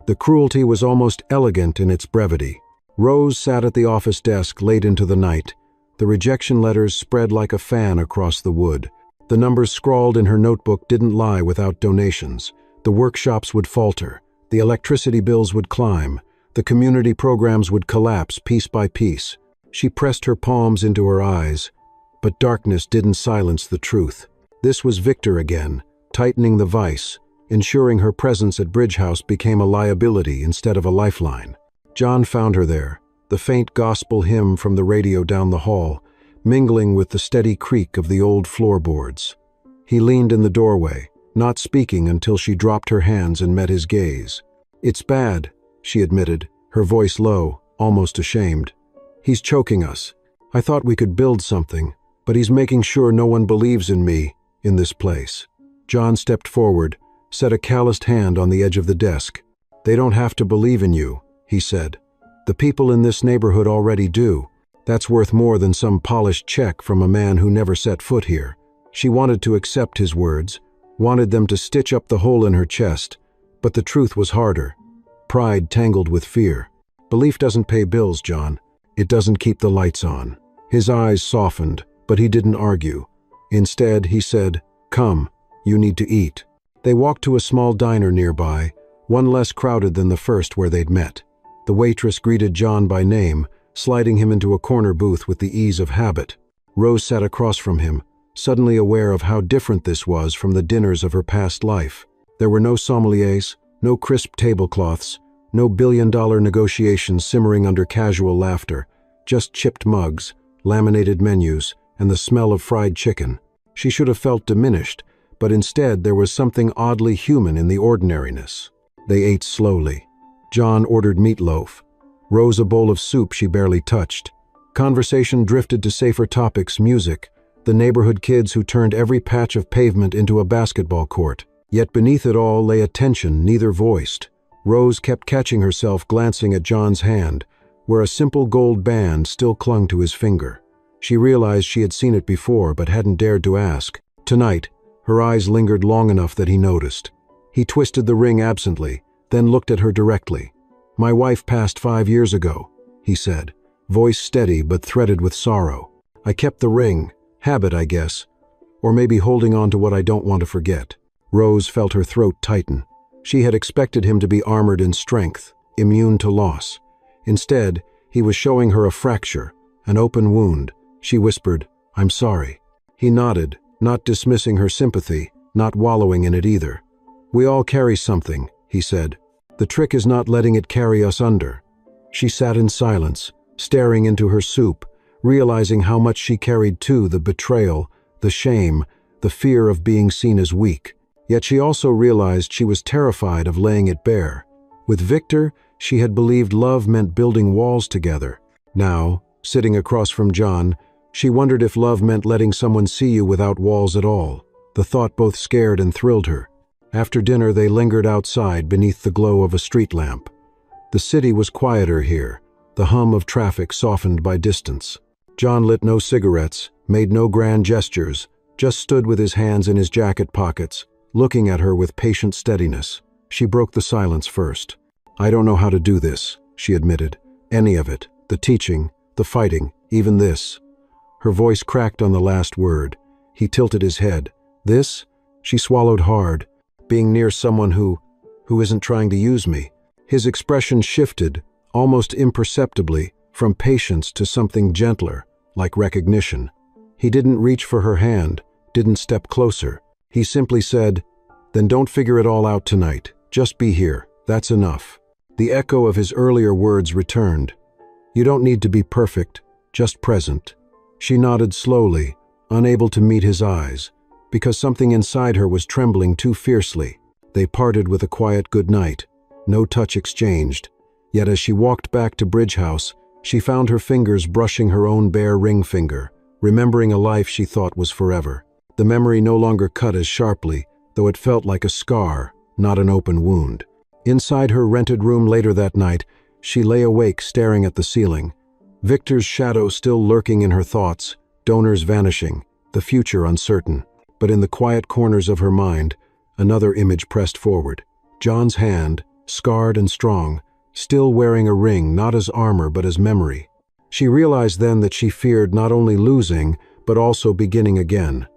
The cruelty was almost elegant in its brevity. Rose sat at the office desk late into the night. The rejection letters spread like a fan across the wood. The numbers scrawled in her notebook didn't lie without donations. The workshops would falter. The electricity bills would climb. The community programs would collapse piece by piece. She pressed her palms into her eyes, but darkness didn't silence the truth. This was Victor again, tightening the vice, ensuring her presence at Bridge House became a liability instead of a lifeline. John found her there, the faint gospel hymn from the radio down the hall, mingling with the steady creak of the old floorboards. He leaned in the doorway, not speaking until she dropped her hands and met his gaze. "It's bad," she admitted, her voice low, almost ashamed. "He's choking us. I thought we could build something, but he's making sure no one believes in me, in this place." John stepped forward, set a calloused hand on the edge of the desk. "They don't have to believe in you," he said. "The people in this neighborhood already do. That's worth more than some polished check from a man who never set foot here." She wanted to accept his words, wanted them to stitch up the hole in her chest, but the truth was harder. Pride tangled with fear. "Belief doesn't pay bills, John. It doesn't keep the lights on." His eyes softened, but he didn't argue. Instead, he said, "Come, you need to eat." They walked to a small diner nearby, one less crowded than the first where they'd met. The waitress greeted John by name, sliding him into a corner booth with the ease of habit. Rose sat across from him, suddenly aware of how different this was from the dinners of her past life. There were no sommeliers, no crisp tablecloths, no billion-dollar negotiations simmering under casual laughter, just chipped mugs, laminated menus, and the smell of fried chicken. She should have felt diminished, but instead there was something oddly human in the ordinariness. They ate slowly. John ordered meatloaf. Rose a bowl of soup she barely touched. Conversation drifted to safer topics: music, the neighborhood kids who turned every patch of pavement into a basketball court. Yet beneath it all lay a tension neither voiced. Rose kept catching herself glancing at John's hand, where a simple gold band still clung to his finger. She realized she had seen it before but hadn't dared to ask. Tonight, her eyes lingered long enough that he noticed. He twisted the ring absently, then looked at her directly. "My wife passed 5 years ago," he said, voice steady but threaded with sorrow. "I kept the ring, habit I guess, or maybe holding on to what I don't want to forget." Rose felt her throat tighten. She had expected him to be armored in strength, immune to loss. Instead, he was showing her a fracture, an open wound. She whispered, "I'm sorry." He nodded, not dismissing her sympathy, not wallowing in it either. "We all carry something," he said. "The trick is not letting it carry us under." She sat in silence, staring into her soup, realizing how much she carried too: the betrayal, the shame, the fear of being seen as weak. Yet she also realized she was terrified of laying it bare. With Victor, she had believed love meant building walls together. Now, sitting across from John, she wondered if love meant letting someone see you without walls at all. The thought both scared and thrilled her. After dinner, they lingered outside beneath the glow of a street lamp. The city was quieter here, the hum of traffic softened by distance. John lit no cigarettes, made no grand gestures, just stood with his hands in his jacket pockets, looking at her with patient steadiness. She broke the silence first. "I don't know how to do this," she admitted. "Any of it. The teaching, the fighting, even this." Her voice cracked on the last word. He tilted his head. "This?" She swallowed hard. "Being near someone who isn't trying to use me." His expression shifted, almost imperceptibly, from patience to something gentler, like recognition. He didn't reach for her hand, didn't step closer. He simply said, "Then don't figure it all out tonight. Just be here. That's enough." The echo of his earlier words returned. "You don't need to be perfect, just present." She nodded slowly, unable to meet his eyes, because something inside her was trembling too fiercely. They parted with a quiet goodnight, no touch exchanged. Yet as she walked back to Bridge House, she found her fingers brushing her own bare ring finger, remembering a life she thought was forever. The memory no longer cut as sharply, though it felt like a scar, not an open wound. Inside her rented room later that night, she lay awake staring at the ceiling. Victor's shadow still lurking in her thoughts, donors vanishing, the future uncertain. But in the quiet corners of her mind, another image pressed forward. John's hand, scarred and strong, still wearing a ring not as armor but as memory. She realized then that she feared not only losing, but also beginning again.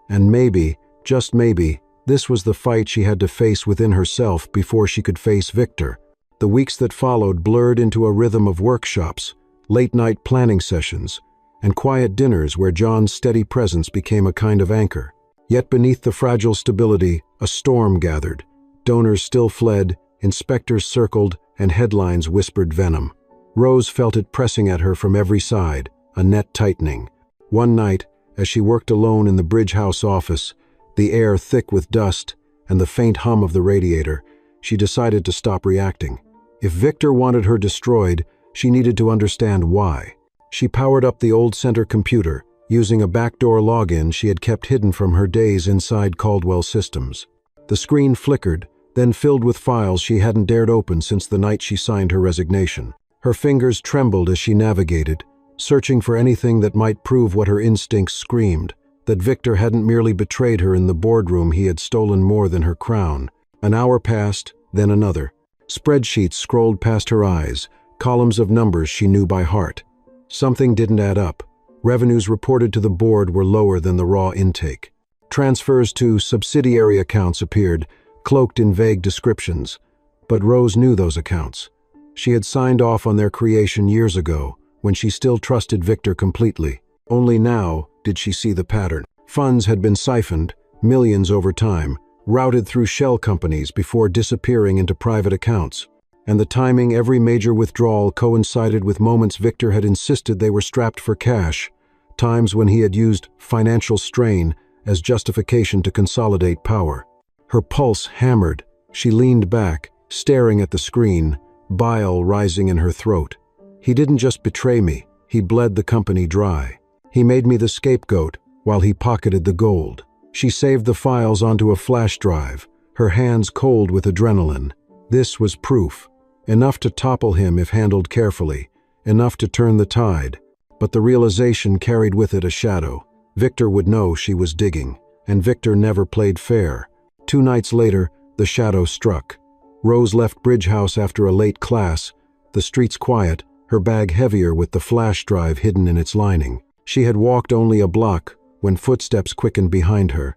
And maybe, just maybe, this was the fight she had to face within herself before she could face Victor. The weeks that followed blurred into a rhythm of workshops, late-night planning sessions, and quiet dinners where John's steady presence became a kind of anchor. Yet beneath the fragile stability, a storm gathered. Donors still fled, inspectors circled, and headlines whispered venom. Rose felt it pressing at her from every side, a net tightening. One night, as she worked alone in the Bridge House office, the air thick with dust and the faint hum of the radiator, she decided to stop reacting. If Victor wanted her destroyed, she needed to understand why. She powered up the old center computer, using a backdoor login she had kept hidden from her days inside Caldwell Systems. The screen flickered, then filled with files she hadn't dared open since the night she signed her resignation. Her fingers trembled as she navigated, searching for anything that might prove what her instincts screamed, that Victor hadn't merely betrayed her in the boardroom, he had stolen more than her crown. An hour passed, then another. Spreadsheets scrolled past her eyes, columns of numbers she knew by heart. Something didn't add up. Revenues reported to the board were lower than the raw intake. Transfers to subsidiary accounts appeared, cloaked in vague descriptions. But Rose knew those accounts. She had signed off on their creation years ago, when she still trusted Victor completely. Only now did she see the pattern. Funds had been siphoned, millions over time, routed through shell companies before disappearing into private accounts. And the timing every major withdrawal coincided with moments Victor had insisted they were strapped for cash, times when he had used financial strain as justification to consolidate power. Her pulse hammered. She leaned back, staring at the screen, bile rising in her throat. He didn't just betray me, he bled the company dry. He made me the scapegoat while he pocketed the gold. She saved the files onto a flash drive, her hands cold with adrenaline. This was proof. Enough to topple him if handled carefully, enough to turn the tide. But the realization carried with it a shadow. Victor would know she was digging, and Victor never played fair. 2 nights later, the shadow struck. Rose left Bridge House after a late class, the streets quiet, her bag heavier with the flash drive hidden in its lining. She had walked only a block when footsteps quickened behind her.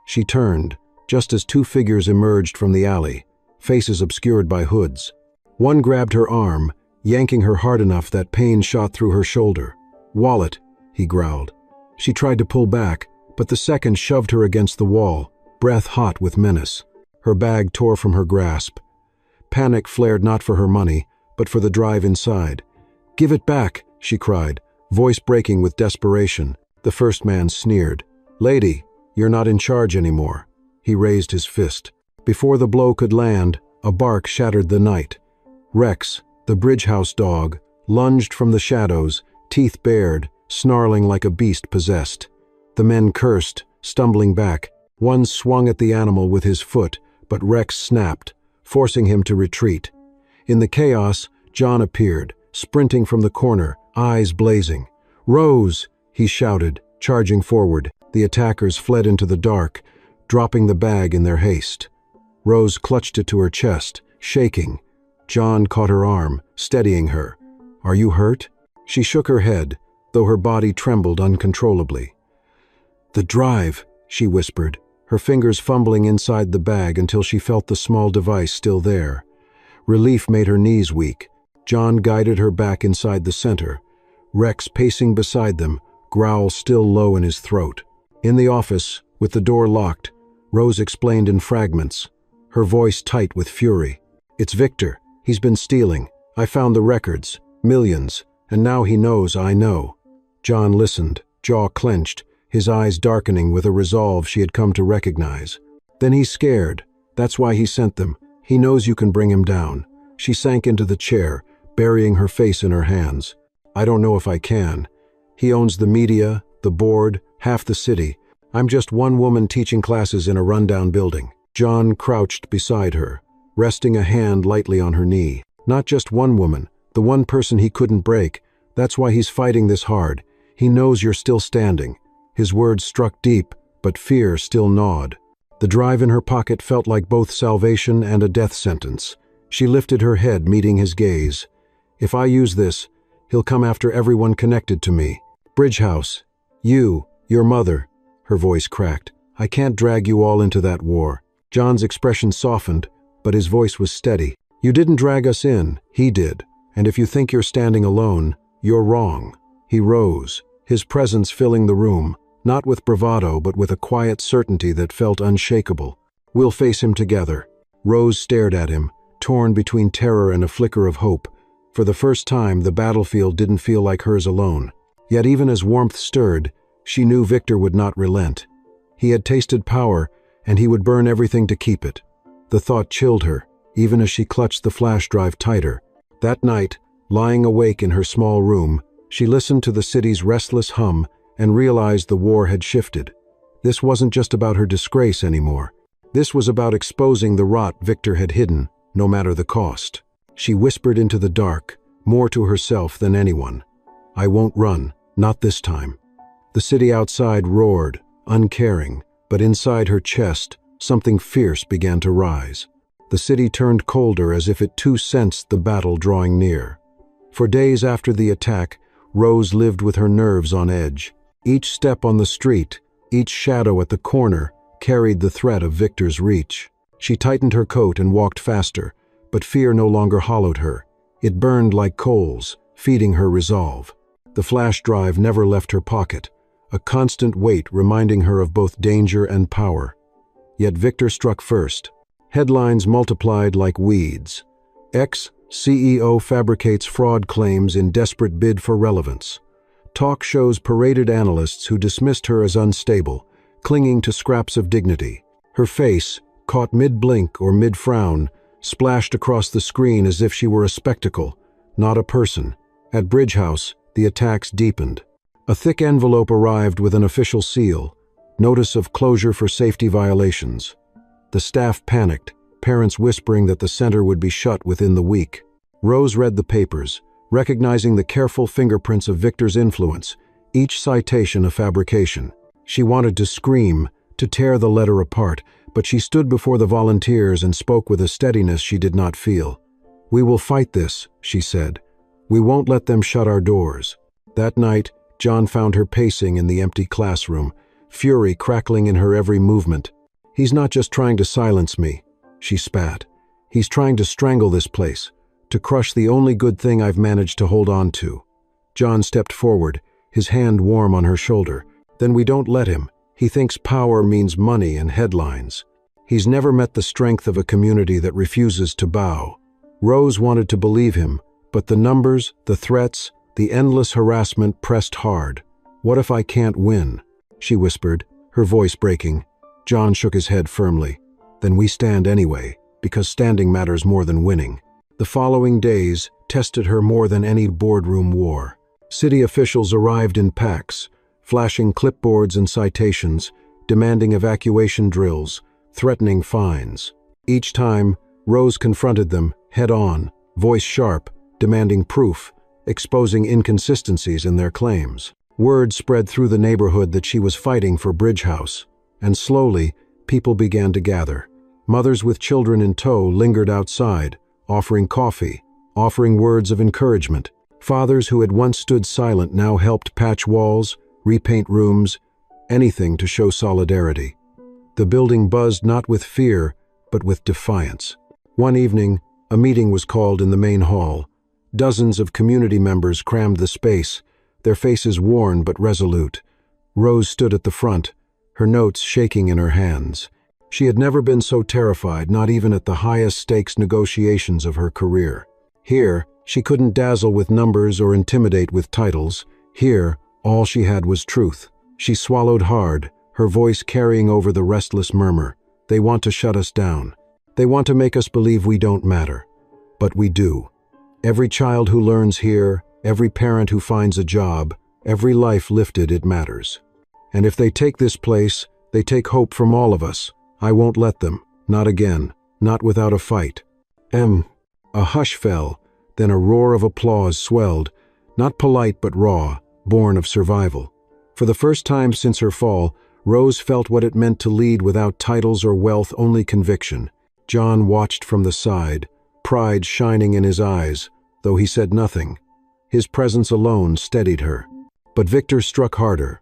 She turned, just as 2 figures emerged from the alley, faces obscured by hoods. One grabbed her arm, yanking her hard enough that pain shot through her shoulder. "Wallet," he growled. She tried to pull back, but the second shoved her against the wall, breath hot with menace. Her bag tore from her grasp. Panic flared not for her money, but for the drive inside. "Give it back," she cried, voice breaking with desperation. The first man sneered. "Lady, you're not in charge anymore." He raised his fist. Before the blow could land, a bark shattered the night. Rex, the Bridge House dog, lunged from the shadows, teeth bared, snarling like a beast possessed. The men cursed, stumbling back. One swung at the animal with his foot, but Rex snapped, forcing him to retreat. In the chaos, John appeared, sprinting from the corner, eyes blazing. "Rose!" he shouted, charging forward. The attackers fled into the dark, dropping the bag in their haste. Rose clutched it to her chest, shaking. John caught her arm, steadying her. "Are you hurt?" She shook her head, though her body trembled uncontrollably. "The drive," she whispered, her fingers fumbling inside the bag until she felt the small device still there. Relief made her knees weak. John guided her back inside the center. Rex pacing beside them, growl still low in his throat. In the office, with the door locked, Rose explained in fragments, her voice tight with fury. "It's Victor. He's been stealing. I found the records. Millions. And now he knows I know." John listened, jaw clenched, his eyes darkening with a resolve she had come to recognize. "Then he's scared. That's why he sent them. He knows you can bring him down." She sank into the chair, burying her face in her hands. "I don't know if I can. He owns the media, the board, half the city. I'm just one woman teaching classes in a rundown building." John crouched beside her, resting a hand lightly on her knee. "Not just one woman, the one person he couldn't break. That's why he's fighting this hard. He knows you're still standing." His words struck deep, but fear still gnawed. The drive in her pocket felt like both salvation and a death sentence. She lifted her head, meeting his gaze. If I use this, he'll come after everyone connected to me. Bridgehouse, your mother, her voice cracked. I can't drag you all into that war. John's expression softened, but his voice was steady. You didn't drag us in, he did. And if you think you're standing alone, you're wrong. He rose, his presence filling the room, not with bravado but with a quiet certainty that felt unshakable. We'll face him together. Rose stared at him, torn between terror and a flicker of hope. For the first time, the battlefield didn't feel like hers alone. Yet even as warmth stirred, she knew Victor would not relent. He had tasted power, and he would burn everything to keep it. The thought chilled her, even as she clutched the flash drive tighter. That night, lying awake in her small room, she listened to the city's restless hum and realized the war had shifted. This wasn't just about her disgrace anymore. This was about exposing the rot Victor had hidden, no matter the cost. She whispered into the dark, more to herself than anyone. I won't run, not this time. The city outside roared, uncaring, but inside her chest, something fierce began to rise. The city turned colder as if it too sensed the battle drawing near. For days after the attack, Rose lived with her nerves on edge. Each step on the street, each shadow at the corner, carried the threat of Victor's reach. She tightened her coat and walked faster, but fear no longer hollowed her. It burned like coals, feeding her resolve. The flash drive never left her pocket, a constant weight reminding her of both danger and power. Yet Victor struck first. Headlines multiplied like weeds. Ex-CEO fabricates fraud claims in desperate bid for relevance. Talk shows paraded analysts who dismissed her as unstable, clinging to scraps of dignity. Her face, caught mid-blink or mid-frown, splashed across the screen as if she were a spectacle, not a person. At Bridgehouse, the attacks deepened. A thick envelope arrived with an official seal, notice of closure for safety violations. The staff panicked, parents whispering that the center would be shut within the week. Rose read the papers, recognizing the careful fingerprints of Victor's influence, each citation a fabrication. She wanted to scream, to tear the letter apart, but she stood before the volunteers and spoke with a steadiness she did not feel. We will fight this, she said. We won't let them shut our doors. That night, John found her pacing in the empty classroom, fury crackling in her every movement. He's not just trying to silence me, she spat. He's trying to strangle this place, to crush the only good thing I've managed to hold on to. John stepped forward, his hand warm on her shoulder. Then we don't let him. He thinks power means money and headlines. He's never met the strength of a community that refuses to bow. Rose wanted to believe him, but the numbers, the threats, the endless harassment pressed hard. What if I can't win? She whispered, her voice breaking. John shook his head firmly. Then we stand anyway, because standing matters more than winning. The following days tested her more than any boardroom war. City officials arrived in packs, flashing clipboards and citations, demanding evacuation drills, threatening fines. Each time, Rose confronted them, head-on, voice sharp, demanding proof, exposing inconsistencies in their claims. Word spread through the neighborhood that she was fighting for Bridgehouse, and slowly, people began to gather. Mothers with children in tow lingered outside, offering coffee, offering words of encouragement. Fathers who had once stood silent now helped patch walls, repaint rooms, anything to show solidarity. The building buzzed not with fear, but with defiance. One evening, a meeting was called in the main hall. Dozens of community members crammed the space, their faces worn but resolute. Rose stood at the front, her notes shaking in her hands. She had never been so terrified, not even at the highest-stakes negotiations of her career. Here, she couldn't dazzle with numbers or intimidate with titles. Here, all she had was truth. She swallowed hard, her voice carrying over the restless murmur. They want to shut us down. They want to make us believe we don't matter. But we do. Every child who learns here, every parent who finds a job, every life lifted, it matters. And if they take this place, they take hope from all of us. I won't let them. Not again. Not without a fight. A hush fell, then a roar of applause swelled, not polite but raw, born of survival. For the first time since her fall, Rose felt what it meant to lead without titles or wealth, only conviction. John watched from the side, pride shining in his eyes, though he said nothing. His presence alone steadied her. But Victor struck harder.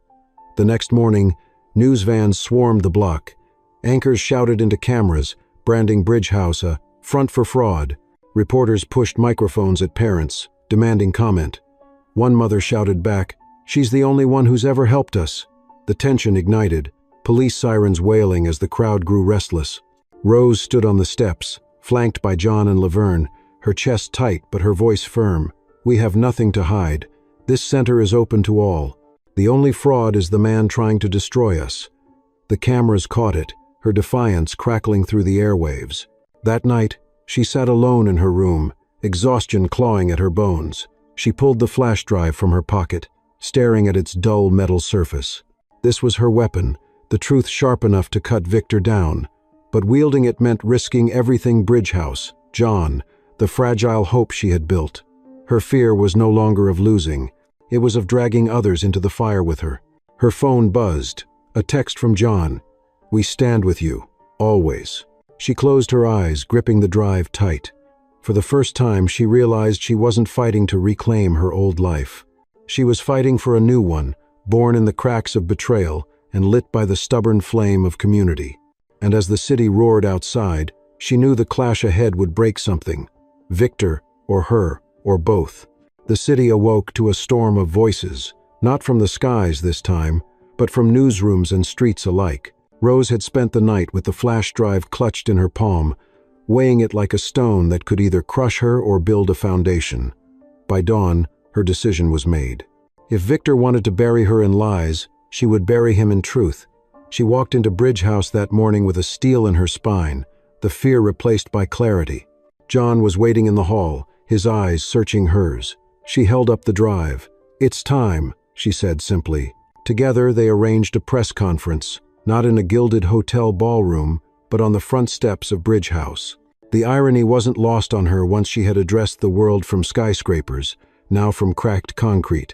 The next morning, news vans swarmed the block. Anchors shouted into cameras, branding Bridge House a front for fraud. Reporters pushed microphones at parents, demanding comment. One mother shouted back, "She's the only one who's ever helped us." The tension ignited, police sirens wailing as the crowd grew restless. Rose stood on the steps, flanked by John and Laverne, her chest tight but her voice firm. "We have nothing to hide. This center is open to all. The only fraud is the man trying to destroy us." The cameras caught it, her defiance crackling through the airwaves. That night, she sat alone in her room, exhaustion clawing at her bones. She pulled the flash drive from her pocket, staring at its dull metal surface. This was her weapon, the truth sharp enough to cut Victor down. But wielding it meant risking everything: Bridge House, John, the fragile hope she had built. Her fear was no longer of losing. It was of dragging others into the fire with her. Her phone buzzed. A text from John. "We stand with you, always." She closed her eyes, gripping the drive tight. For the first time, she realized she wasn't fighting to reclaim her old life. She was fighting for a new one, born in the cracks of betrayal and lit by the stubborn flame of community. And as the city roared outside, she knew the clash ahead would break something. Victor, or her, or both. The city awoke to a storm of voices, not from the skies this time, but from newsrooms and streets alike. Rose had spent the night with the flash drive clutched in her palm, weighing it like a stone that could either crush her or build a foundation. By dawn, her decision was made. If Victor wanted to bury her in lies, she would bury him in truth. She walked into Bridge House that morning with a steel in her spine, the fear replaced by clarity. John was waiting in the hall, his eyes searching hers. She held up the drive. "It's time," she said simply. Together they arranged a press conference, not in a gilded hotel ballroom, but on the front steps of Bridge House. The irony wasn't lost on her once she had addressed the world from skyscrapers, now from cracked concrete.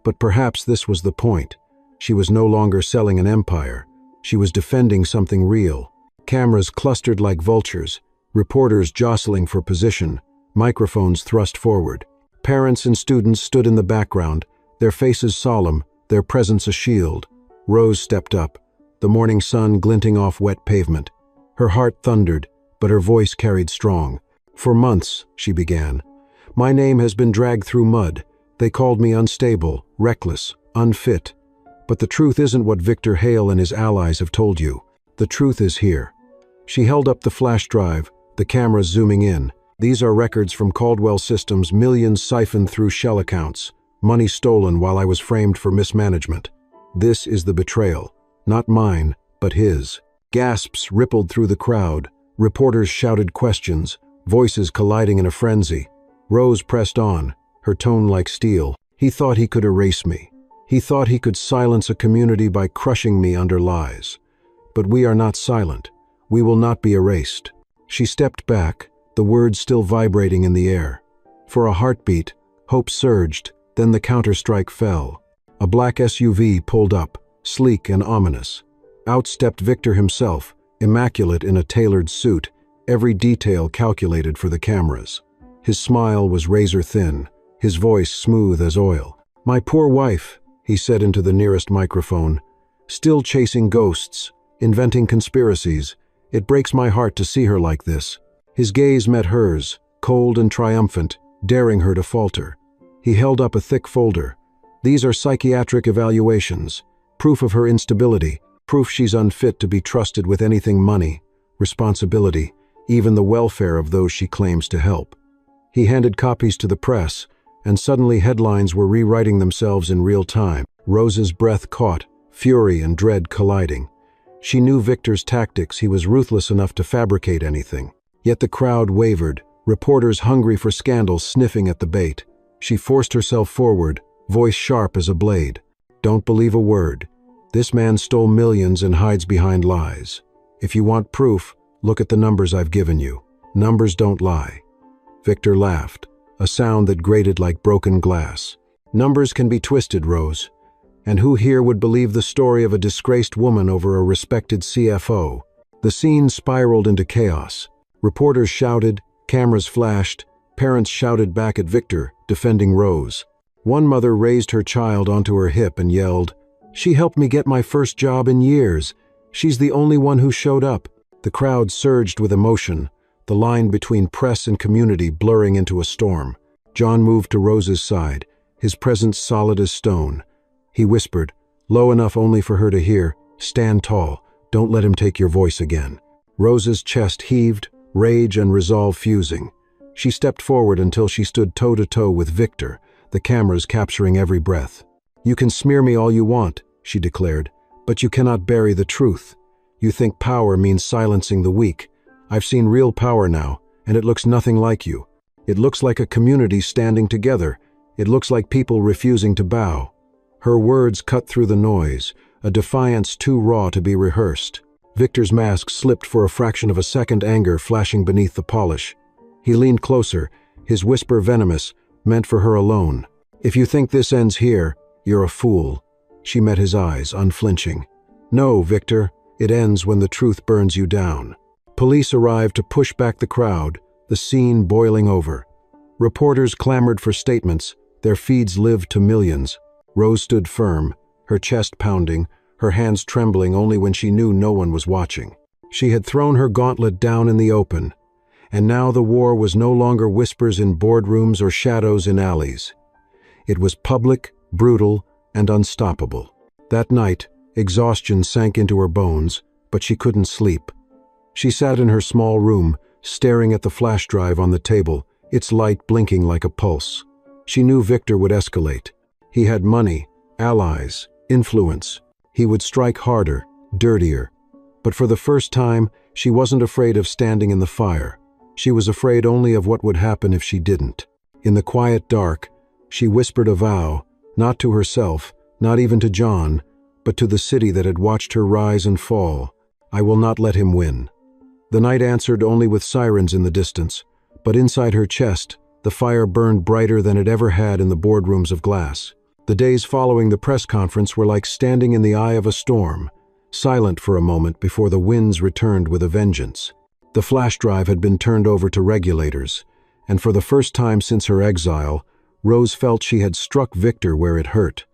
But perhaps this was the point. She was no longer selling an empire. She was defending something real. Cameras clustered like vultures, reporters jostling for position, microphones thrust forward. Parents and students stood in the background, their faces solemn, their presence a shield. Rose stepped up, the morning sun glinting off wet pavement. Her heart thundered, but her voice carried strong. "For months," she began, "my name has been dragged through mud. They called me unstable, reckless, unfit. But the truth isn't what Victor Hale and his allies have told you. The truth is here." She held up the flash drive, the cameras zooming in. "These are records from Caldwell Systems, millions siphoned through shell accounts, money stolen while I was framed for mismanagement. This is the betrayal, not mine, but his." Gasps rippled through the crowd. Reporters shouted questions, voices colliding in a frenzy. Rose pressed on, her tone like steel. "He thought he could erase me. He thought he could silence a community by crushing me under lies. But we are not silent. We will not be erased." She stepped back, the words still vibrating in the air. For a heartbeat, hope surged, then the counterstrike fell. A black SUV pulled up, sleek and ominous. Out stepped Victor himself, immaculate in a tailored suit, every detail calculated for the cameras. His smile was razor thin, his voice smooth as oil. "My poor wife," he said into the nearest microphone, "still chasing ghosts, inventing conspiracies. It breaks my heart to see her like this." His gaze met hers, cold and triumphant, daring her to falter. He held up a thick folder. "These are psychiatric evaluations, proof of her instability, proof she's unfit to be trusted with anything: money, responsibility, even the welfare of those she claims to help." He handed copies to the press, and suddenly headlines were rewriting themselves in real time. Rose's breath caught, fury and dread colliding. She knew Victor's tactics. He was ruthless enough to fabricate anything. Yet the crowd wavered, reporters hungry for scandal sniffing at the bait. She forced herself forward, voice sharp as a blade. "Don't believe a word. This man stole millions and hides behind lies. If you want proof, look at the numbers I've given you. Numbers don't lie." Victor laughed, a sound that grated like broken glass. "Numbers can be twisted, Rose. And who here would believe the story of a disgraced woman over a respected CFO? The scene spiraled into chaos. Reporters shouted, cameras flashed, parents shouted back at Victor, defending Rose. One mother raised her child onto her hip and yelled, "She helped me get my first job in years. She's the only one who showed up." The crowd surged with emotion, the line between press and community blurring into a storm. John moved to Rose's side, his presence solid as stone. He whispered, low enough only for her to hear, "Stand tall. Don't let him take your voice again." Rose's chest heaved, rage and resolve fusing. She stepped forward until she stood toe-to-toe with Victor, the cameras capturing every breath. "You can smear me all you want," she declared, "but you cannot bury the truth. You think power means silencing the weak. I've seen real power now, and it looks nothing like you. It looks like a community standing together. It looks like people refusing to bow." Her words cut through the noise, a defiance too raw to be rehearsed. Victor's mask slipped for a fraction of a second, anger flashing beneath the polish. He leaned closer, his whisper venomous, meant for her alone. "If you think this ends here, you're a fool." She met his eyes, unflinching. "No, Victor, it ends when the truth burns you down." Police arrived to push back the crowd, the scene boiling over. Reporters clamored for statements, their feeds lived to millions. Rose stood firm, her chest pounding, her hands trembling only when she knew no one was watching. She had thrown her gauntlet down in the open, and now the war was no longer whispers in boardrooms or shadows in alleys. It was public, brutal, and unstoppable. That night, exhaustion sank into her bones, but she couldn't sleep. She sat in her small room, staring at the flash drive on the table, its light blinking like a pulse. She knew Victor would escalate. He had money, allies, influence. He would strike harder, dirtier. But for the first time, she wasn't afraid of standing in the fire. She was afraid only of what would happen if she didn't. In the quiet dark, she whispered a vow, not to herself, not even to John, but to the city that had watched her rise and fall. "I will not let him win." The night answered only with sirens in the distance, but inside her chest, the fire burned brighter than it ever had in the boardrooms of glass. The days following the press conference were like standing in the eye of a storm, silent for a moment before the winds returned with a vengeance. The flash drive had been turned over to regulators, and for the first time since her exile, Rose felt she had struck Victor where it hurt.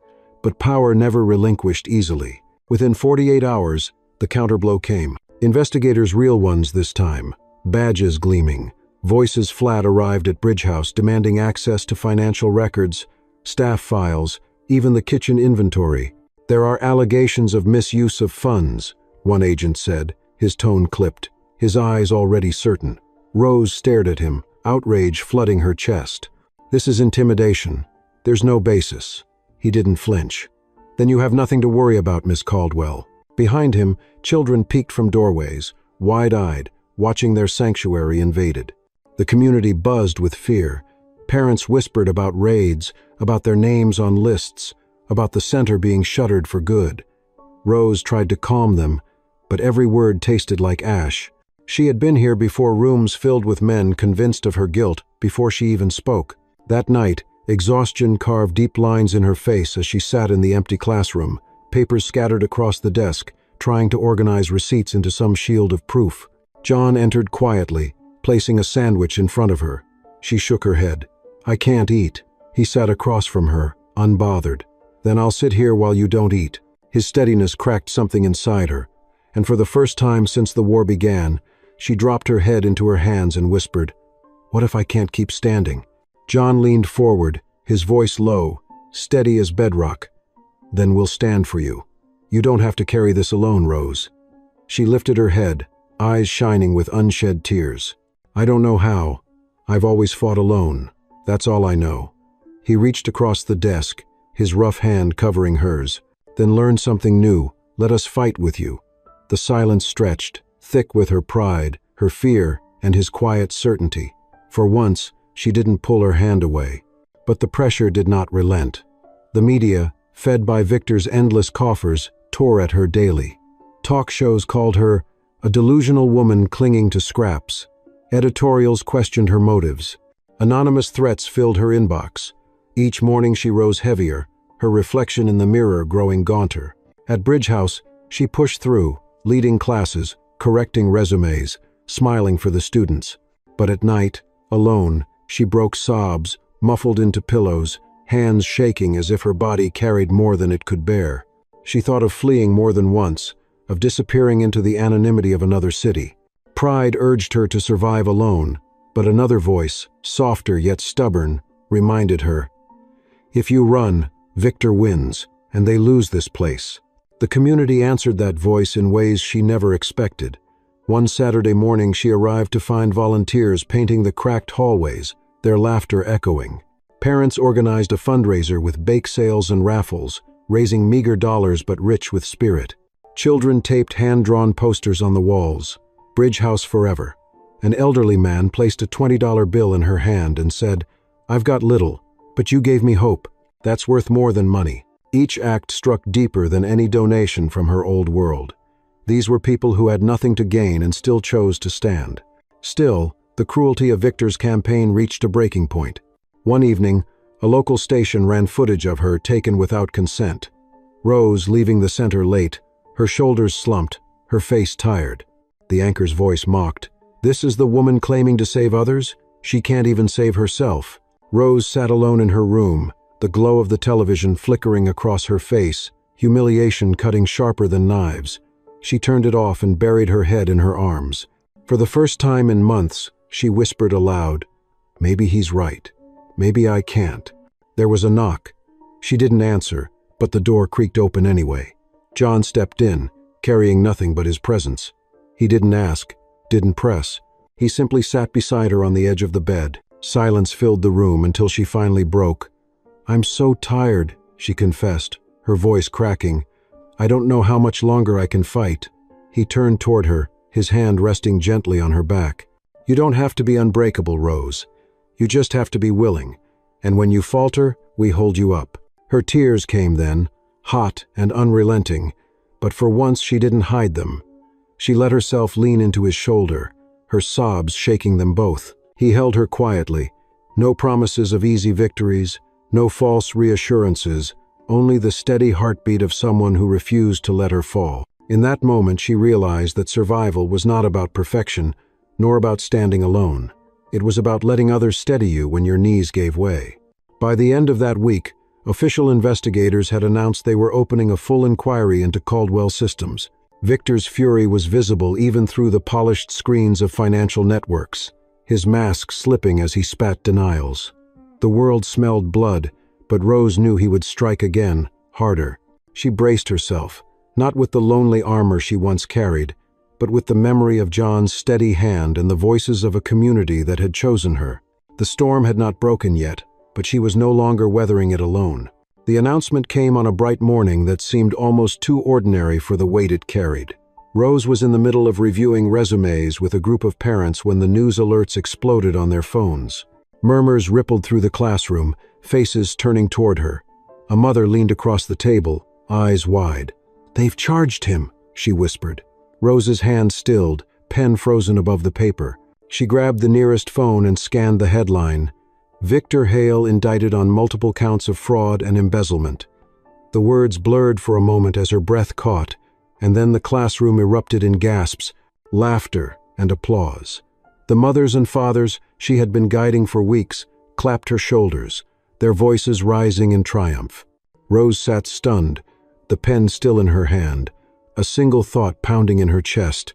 But power never relinquished easily. Within 48 hours, the counterblow came. Investigators, real ones this time, badges gleaming. Voices flat arrived at Bridge House demanding access to financial records, staff files, even the kitchen inventory. "There are allegations of misuse of funds," one agent said, his tone clipped, his eyes already certain. Rose stared at him, outrage flooding her chest. "This is intimidation. There's no basis." He didn't flinch. "Then you have nothing to worry about, Miss Caldwell." Behind him, children peeked from doorways, wide-eyed, watching their sanctuary invaded. The community buzzed with fear. Parents whispered about raids, about their names on lists, about the center being shuttered for good. Rose tried to calm them, but every word tasted like ash. She had been here before, rooms filled with men convinced of her guilt, before she even spoke. That night, exhaustion carved deep lines in her face as she sat in the empty classroom, papers scattered across the desk, trying to organize receipts into some shield of proof. John entered quietly, placing a sandwich in front of her. She shook her head. "I can't eat." He sat across from her, unbothered. "Then I'll sit here while you don't eat." His steadiness cracked something inside her, and for the first time since the war began, she dropped her head into her hands and whispered, "What if I can't keep standing?" John leaned forward, his voice low, steady as bedrock. "Then we'll stand for you. You don't have to carry this alone, Rose." She lifted her head, eyes shining with unshed tears. "I don't know how. I've always fought alone. That's all I know." He reached across the desk, his rough hand covering hers. "Then learn something new. Let us fight with you." The silence stretched, thick with her pride, her fear, and his quiet certainty. For once, she didn't pull her hand away. But the pressure did not relent. The media, fed by Victor's endless coffers, tore at her daily. Talk shows called her a delusional woman clinging to scraps. Editorials questioned her motives. Anonymous threats filled her inbox. Each morning she rose heavier, her reflection in the mirror growing gaunter. At Bridge House, she pushed through, leading classes, correcting resumes, smiling for the students. But at night, alone, she broke sobs, muffled into pillows, hands shaking as if her body carried more than it could bear. She thought of fleeing more than once, of disappearing into the anonymity of another city. Pride urged her to survive alone, but another voice, softer yet stubborn, reminded her, "If you run, Victor wins, and they lose this place." The community answered that voice in ways she never expected. One Saturday morning she arrived to find volunteers painting the cracked hallways, their laughter echoing. Parents organized a fundraiser with bake sales and raffles, raising meager dollars but rich with spirit. Children taped hand-drawn posters on the walls, "Bridge House Forever." An elderly man placed a $20 bill in her hand and said, "I've got little, but you gave me hope. That's worth more than money." Each act struck deeper than any donation from her old world. These were people who had nothing to gain and still chose to stand. Still, the cruelty of Victor's campaign reached a breaking point. One evening, a local station ran footage of her taken without consent. Rose, leaving the center late, her shoulders slumped, her face tired. The anchor's voice mocked, "This is the woman claiming to save others? She can't even save herself." Rose sat alone in her room, the glow of the television flickering across her face, humiliation cutting sharper than knives. She turned it off and buried her head in her arms. For the first time in months, she whispered aloud, "Maybe he's right. Maybe I can't." There was a knock. She didn't answer, but the door creaked open anyway. John stepped in, carrying nothing but his presence. He didn't ask, didn't press. He simply sat beside her on the edge of the bed. Silence filled the room until she finally broke. "I'm so tired," she confessed, her voice cracking. "I don't know how much longer I can fight." He turned toward her, his hand resting gently on her back. "You don't have to be unbreakable, Rose. You just have to be willing. And when you falter, we hold you up." Her tears came then, hot and unrelenting, but for once she didn't hide them. She let herself lean into his shoulder, her sobs shaking them both. He held her quietly. No promises of easy victories, no false reassurances, only the steady heartbeat of someone who refused to let her fall. In that moment she realized that survival was not about perfection, nor about standing alone. It was about letting others steady you when your knees gave way. By the end of that week, official investigators had announced they were opening a full inquiry into Caldwell Systems. Victor's fury was visible even through the polished screens of financial networks, his mask slipping as he spat denials. The world smelled blood, but Rose knew he would strike again, harder. She braced herself, not with the lonely armor she once carried, but with the memory of John's steady hand and the voices of a community that had chosen her. The storm had not broken yet, but she was no longer weathering it alone. The announcement came on a bright morning that seemed almost too ordinary for the weight it carried. Rose was in the middle of reviewing resumes with a group of parents when the news alerts exploded on their phones. Murmurs rippled through the classroom, faces turning toward her. A mother leaned across the table, eyes wide. "They've charged him," she whispered. Rose's hand stilled, pen frozen above the paper. She grabbed the nearest phone and scanned the headline, "Victor Hale indicted on multiple counts of fraud and embezzlement." The words blurred for a moment as her breath caught, and then the classroom erupted in gasps, laughter, and applause. The mothers and fathers she had been guiding for weeks clapped her shoulders, their voices rising in triumph. Rose sat stunned, the pen still in her hand, a single thought pounding in her chest.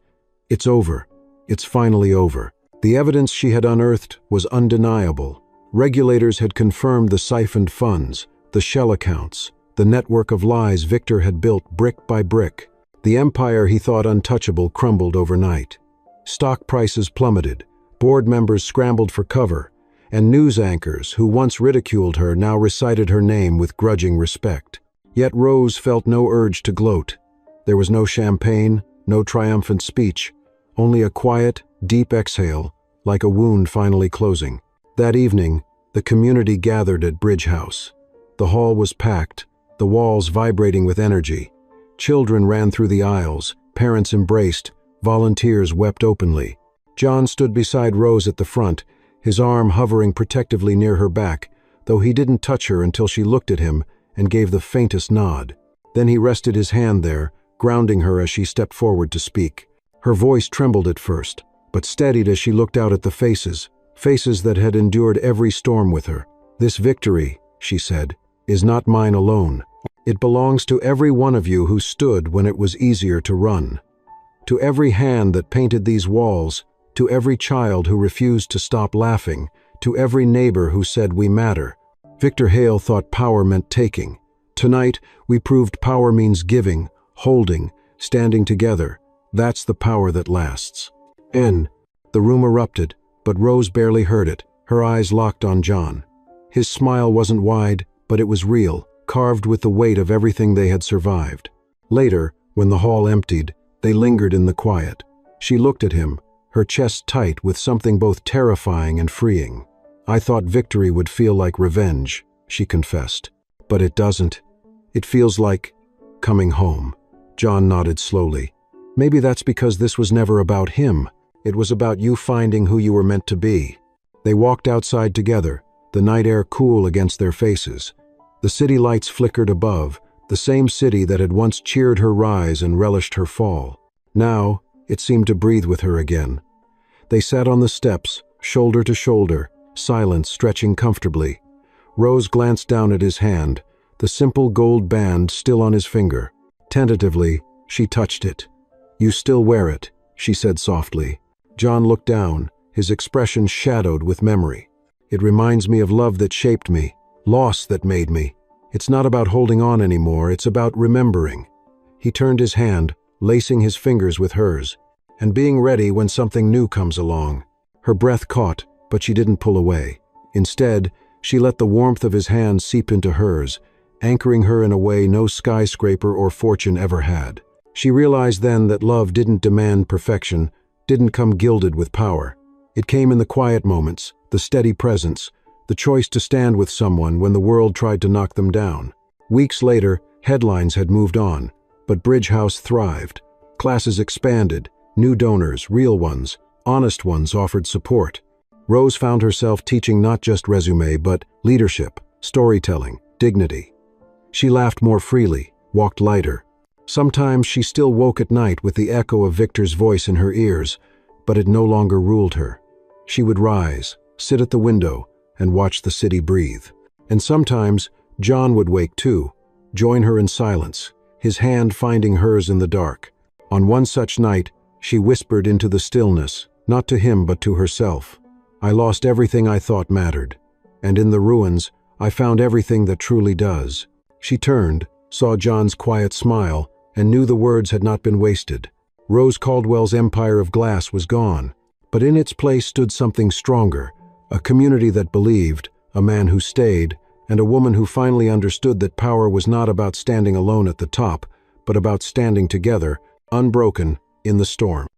It's over. It's finally over. The evidence she had unearthed was undeniable. Regulators had confirmed the siphoned funds, the shell accounts, the network of lies Victor had built brick by brick. The empire he thought untouchable crumbled overnight. Stock prices plummeted, board members scrambled for cover, and news anchors who once ridiculed her now recited her name with grudging respect. Yet Rose felt no urge to gloat. There was no champagne, no triumphant speech, only a quiet, deep exhale, like a wound finally closing. That evening, the community gathered at Bridge House. The hall was packed, the walls vibrating with energy. Children ran through the aisles, parents embraced, volunteers wept openly. John stood beside Rose at the front, his arm hovering protectively near her back, though he didn't touch her until she looked at him, and gave the faintest nod. Then he rested his hand there, grounding her as she stepped forward to speak. Her voice trembled at first, but steadied as she looked out at the faces that had endured every storm with her. "This victory," she said, "is not mine alone. It belongs to every one of you who stood when it was easier to run. To every hand that painted these walls, to every child who refused to stop laughing, to every neighbor who said we matter." Victor Hale thought power meant taking. Tonight, we proved power means giving, holding, standing together. That's the power that lasts. The room erupted, but Rose barely heard it, her eyes locked on John. His smile wasn't wide, but it was real, carved with the weight of everything they had survived. Later, when the hall emptied, they lingered in the quiet. She looked at him, her chest tight with something both terrifying and freeing. "I thought victory would feel like revenge," she confessed. "But it doesn't. It feels like coming home." John nodded slowly. "Maybe that's because this was never about him. It was about you finding who you were meant to be." They walked outside together, the night air cool against their faces. The city lights flickered above, the same city that had once cheered her rise and relished her fall. Now, it seemed to breathe with her again. They sat on the steps, shoulder to shoulder, silence stretching comfortably. Rose glanced down at his hand, the simple gold band still on his finger. Tentatively, she touched it. "You still wear it," she said softly. John looked down, his expression shadowed with memory. "It reminds me of love that shaped me, loss that made me. It's not about holding on anymore, it's about remembering." He turned his hand, lacing his fingers with hers, and being ready when something new comes along. Her breath caught, but she didn't pull away. Instead, she let the warmth of his hand seep into hers, anchoring her in a way no skyscraper or fortune ever had. She realized then that love didn't demand perfection, didn't come gilded with power. It came in the quiet moments, the steady presence, the choice to stand with someone when the world tried to knock them down. Weeks later, headlines had moved on, but Bridge House thrived. Classes expanded, new donors, real ones, honest ones offered support. Rose found herself teaching not just resume, but leadership, storytelling, dignity. She laughed more freely, walked lighter. Sometimes she still woke at night with the echo of Victor's voice in her ears, but it no longer ruled her. She would rise, sit at the window, and watch the city breathe. And sometimes John would wake too, join her in silence, his hand finding hers in the dark. On one such night, she whispered into the stillness, not to him but to herself. "I lost everything I thought mattered, and in the ruins, I found everything that truly does." She turned, saw John's quiet smile, and knew the words had not been wasted. Rose Caldwell's empire of glass was gone, but in its place stood something stronger, a community that believed, a man who stayed, and a woman who finally understood that power was not about standing alone at the top, but about standing together, unbroken, in the storm.